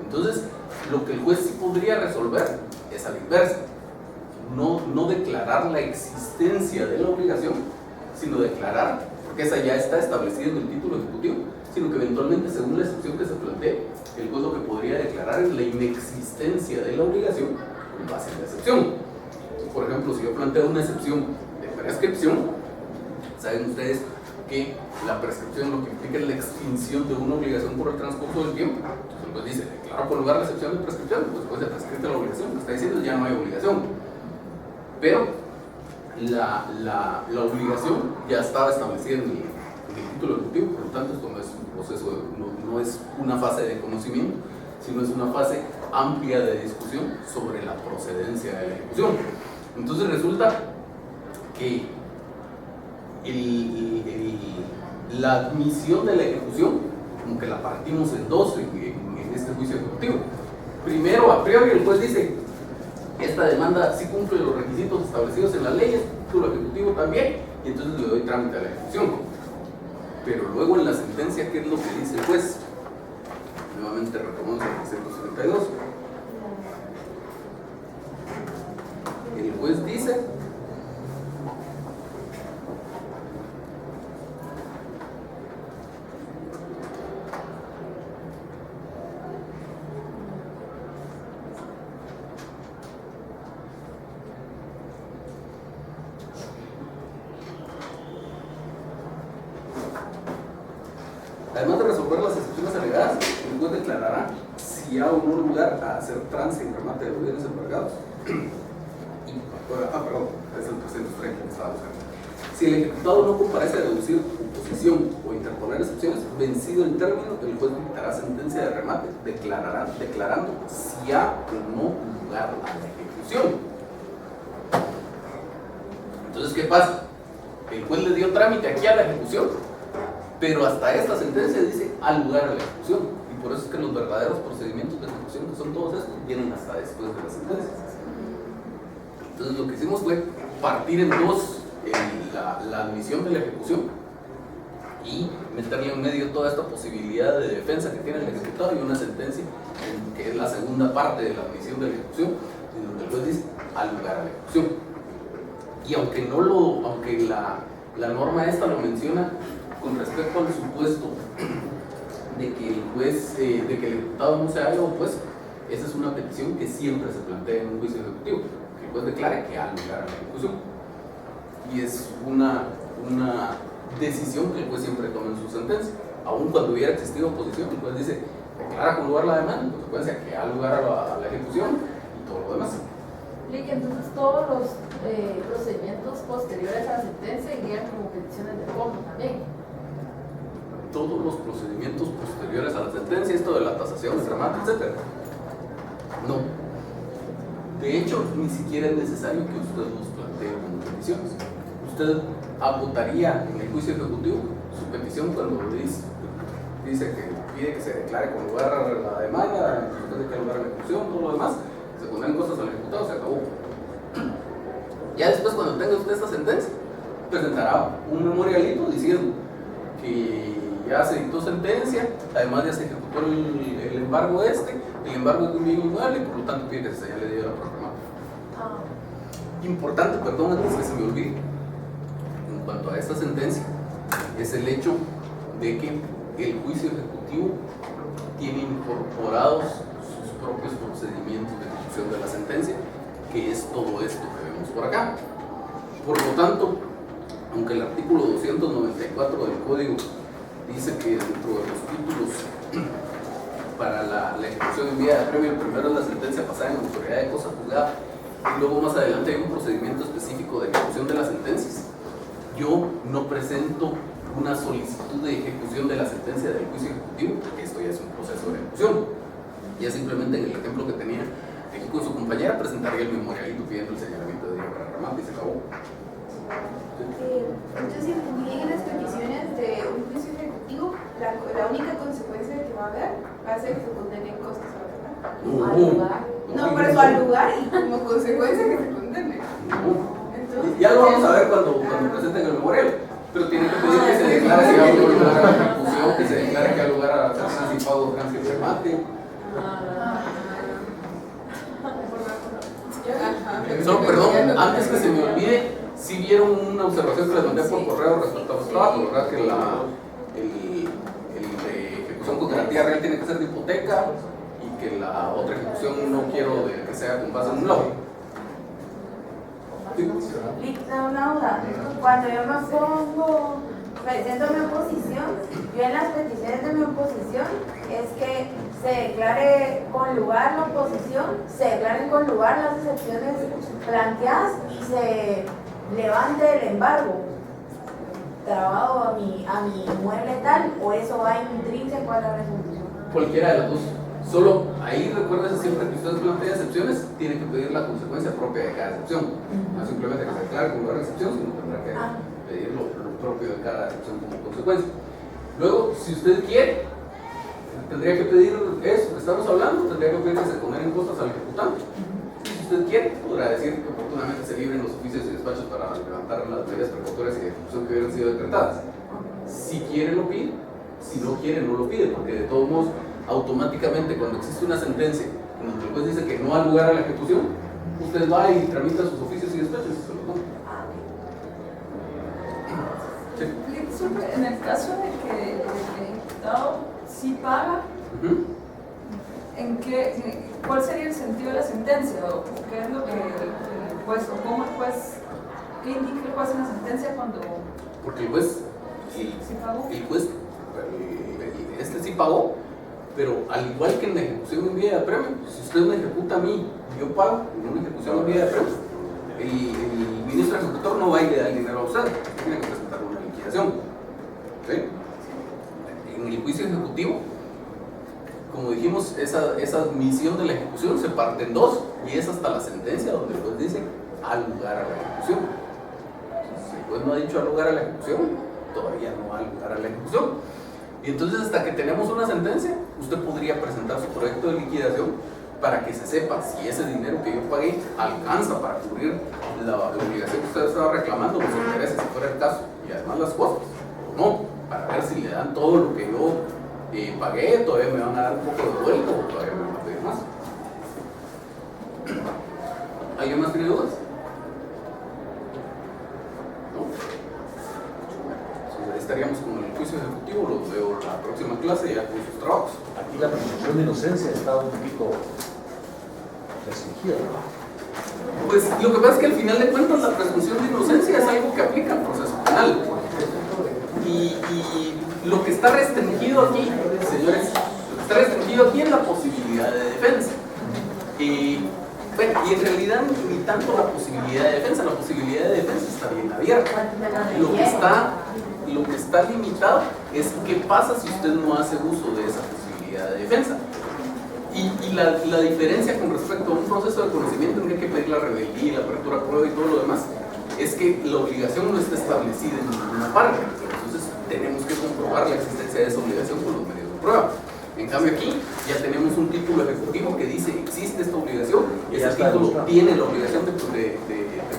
Entonces, lo que el juez sí podría resolver es a la inversa, no declarar la existencia de la obligación, sino declarar, porque esa ya está establecida en el título ejecutivo, sino que eventualmente, según la excepción que se plantee, el juez lo que podría declarar es la inexistencia de la obligación con base en la excepción. Por ejemplo, si yo planteo una excepción de prescripción, saben ustedes que la prescripción lo que implica es la extinción de una obligación por el transcurso del tiempo. Entonces el juez dice, declaro por lugar la excepción de prescripción, pues después de prescrita la obligación, lo que está diciendo es ya no hay obligación. Pero la obligación ya estaba establecida en el título ejecutivo, por lo tanto esto no es un proceso, no es una fase de conocimiento, sino es una fase amplia de discusión sobre la procedencia de la ejecución. Entonces resulta que la admisión de la ejecución, como que la partimos en dos en este juicio ejecutivo. Primero, a priori, el juez dice, esta demanda sí cumple los requisitos establecidos en las leyes, título ejecutivo también, y entonces le doy trámite a la ejecución. Pero luego en la sentencia, ¿qué es lo que dice el juez? Nuevamente retomamos el 332. El juez dice: además de resolver las excepciones alegadas, el juez declarará si ha o no lugar a hacer trance y remate de los bienes embargados. Perdón, es el 330 que estaba buscando. Si el ejecutado no comparece a deducir oposición o interponer excepciones, vencido el término, el juez dictará sentencia de remate, declarando si ha o no lugar a la ejecución. Entonces, ¿qué pasa? El juez le dio trámite aquí a la ejecución, pero hasta esta sentencia dice al lugar a la ejecución, y por eso es que los verdaderos procedimientos de ejecución, que son todos estos, vienen hasta después de la sentencia. Entonces lo que hicimos fue partir en dos la admisión de la ejecución y meterle en medio toda esta posibilidad de defensa que tiene el ejecutado y una sentencia que es la segunda parte de la admisión de la ejecución, en donde el juez dice al lugar a la ejecución. Y aunque la norma esta lo menciona con respecto al supuesto de que el juez, de que el ejecutado no se haya opuesto, esa es una petición que siempre se plantea en un juicio ejecutivo, que el juez declare que ha lugar a la ejecución. Y es una decisión que el juez siempre toma en su sentencia. Aun cuando hubiera existido oposición, el juez dice, declara con lugar la demanda, en consecuencia que ha lugar a la ejecución y todo lo demás. Lick, entonces todos los procedimientos posteriores a la sentencia irían como peticiones de fondo también. Todos los procedimientos posteriores a la sentencia, esto de la tasación, el remate, etc. No. De hecho, ni siquiera es necesario que usted los plantee como peticiones. Usted votaría en el juicio ejecutivo su petición cuando dice que pide que se declare con lugar a la demanda, que se lugar a la ejecución, todo lo demás, se ponen cosas al ejecutado, se acabó. Ya después, cuando tenga usted esta sentencia, presentará un memorialito diciendo que ya se dictó sentencia, además ya se ejecutó el embargo el embargo de un bien inmueble, y por lo tanto pide que se señale de la proclamada. Importante, perdón, antes que se me olvide, en cuanto a esta sentencia, es el hecho de que el juicio ejecutivo tiene incorporados sus propios procedimientos de ejecución de la sentencia, que es todo esto que vemos por acá. Por lo tanto, aunque el artículo 294 del Código dice que dentro de los títulos para la ejecución en vía de premio, el primero es la sentencia pasada en autoridad de cosa juzgada, y luego más adelante hay un procedimiento específico de ejecución de las sentencias. Yo no presento una solicitud de ejecución de la sentencia del juicio ejecutivo, porque esto ya es un proceso de ejecución. Ya simplemente en el ejemplo que tenía aquí con su compañera, presentaría el memorialito pidiendo el señalamiento de día para remate y se acabó. Entonces, si entendí en las peticiones de un juicio ejecutivo, la única consecuencia que va a haber va a ser que se condenen cosas, ¿verdad? No, por eso al lugar y como consecuencia que se condenen. Entonces, ya lo vamos a ver cuando presenten el memorial, pero tiene que pedir que se declare que ha lugar a la ejecución, que se declare que ha lugar a hacer trance y pago, trance y remate. Solo, perdón, antes que se me olvide, si vieron una observación que les mandé por correo respecto a los trabajos, ¿verdad? Que el de ejecución con garantía real tiene que ser de hipoteca y que la otra ejecución no quiero que sea con base en un lobby. Una duda. Cuando yo presento mi oposición, yo en las peticiones de mi oposición es que se declare con lugar la oposición, se declaren con lugar las excepciones planteadas y se levante el embargo trabado a mi inmueble tal, o eso va intrínseco a la resolución. Cualquiera de las dos. Solo ahí recuerden siempre que ustedes plantean excepciones, tienen que pedir la consecuencia propia de cada excepción. No simplemente que se declare con lugar de excepción, sino tendrá que pedir lo propio de cada excepción como consecuencia. Luego, si usted quiere, tendría que pedir eso que estamos hablando, tendría que pedir que se condenen cosas al ejecutante. Si usted quiere, podrá decir que oportunamente se libren los oficios y despachos para levantar las medidas precautorias y de ejecución que hubieran sido decretadas. Si quiere lo pide, si no quiere no lo pide, porque de todos modos, automáticamente cuando existe una sentencia en donde el juez dice que no ha lugar a la ejecución, usted va y tramita sus oficios y despachos y se los da. Sí. En el caso de que el ejecutado sí paga, ¿cuál sería el sentido de la sentencia? ¿O qué es lo que el juez, o cómo el juez, qué indica el juez en la sentencia cuando... Porque el juez, sí pagó. el juez, sí pagó, pero al igual que en la ejecución en vía de apremio, si usted me ejecuta a mí y yo pago en una ejecución en vía de apremio, el ministro ejecutor no va y le da el dinero a usted, tiene que presentar una liquidación. ¿Sí? En el juicio ejecutivo, como dijimos, esa admisión de la ejecución se parte en dos y es hasta la sentencia donde el juez dice al lugar a la ejecución. Si el juez no ha dicho al lugar a la ejecución, todavía no va al lugar a la ejecución. Y entonces hasta que tenemos una sentencia, usted podría presentar su proyecto de liquidación para que se sepa si ese dinero que yo pagué alcanza para cubrir la obligación que usted estaba reclamando, los intereses si fuera el caso, y además las cosas, o no, para ver si le dan todo lo que yo pagué, todavía me van a dar un poco de vuelto o todavía me van a pedir más. ¿Alguien más tiene dudas? ¿No? Entonces, estaríamos con el juicio ejecutivo, los veo la próxima clase ya con sus trabajos. Aquí la presunción de inocencia está un poquito restringida, ¿no? Pues lo que pasa es que al final de cuentas la presunción de inocencia es algo que aplica al proceso penal. Y lo que está restringido aquí, señores, lo que está restringido aquí es la posibilidad de defensa. Bueno, y en realidad ni tanto la posibilidad de defensa, la posibilidad de defensa está bien abierta. Lo que está limitado es qué pasa si usted no hace uso de esa posibilidad de defensa. Y la diferencia con respecto a un proceso de conocimiento en que hay que pedir la rebeldía, la apertura a prueba y todo lo demás, es que la obligación no está establecida en ninguna parte. Entonces tenemos que comprobar la existencia de esa obligación con los medios de prueba. En cambio aquí ya tenemos un título ejecutivo que dice existe esta obligación y ese título tiene la obligación de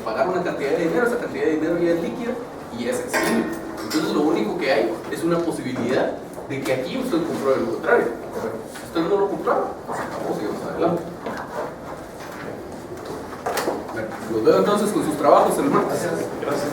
pagar una cantidad de dinero, esa cantidad de dinero ya es líquida y es exigible. Entonces lo único que hay es una posibilidad de que aquí usted compruebe lo contrario. Si usted no lo comprueba, pues acabó, sigamos adelante. Bueno, los veo entonces con sus trabajos el martes. Gracias.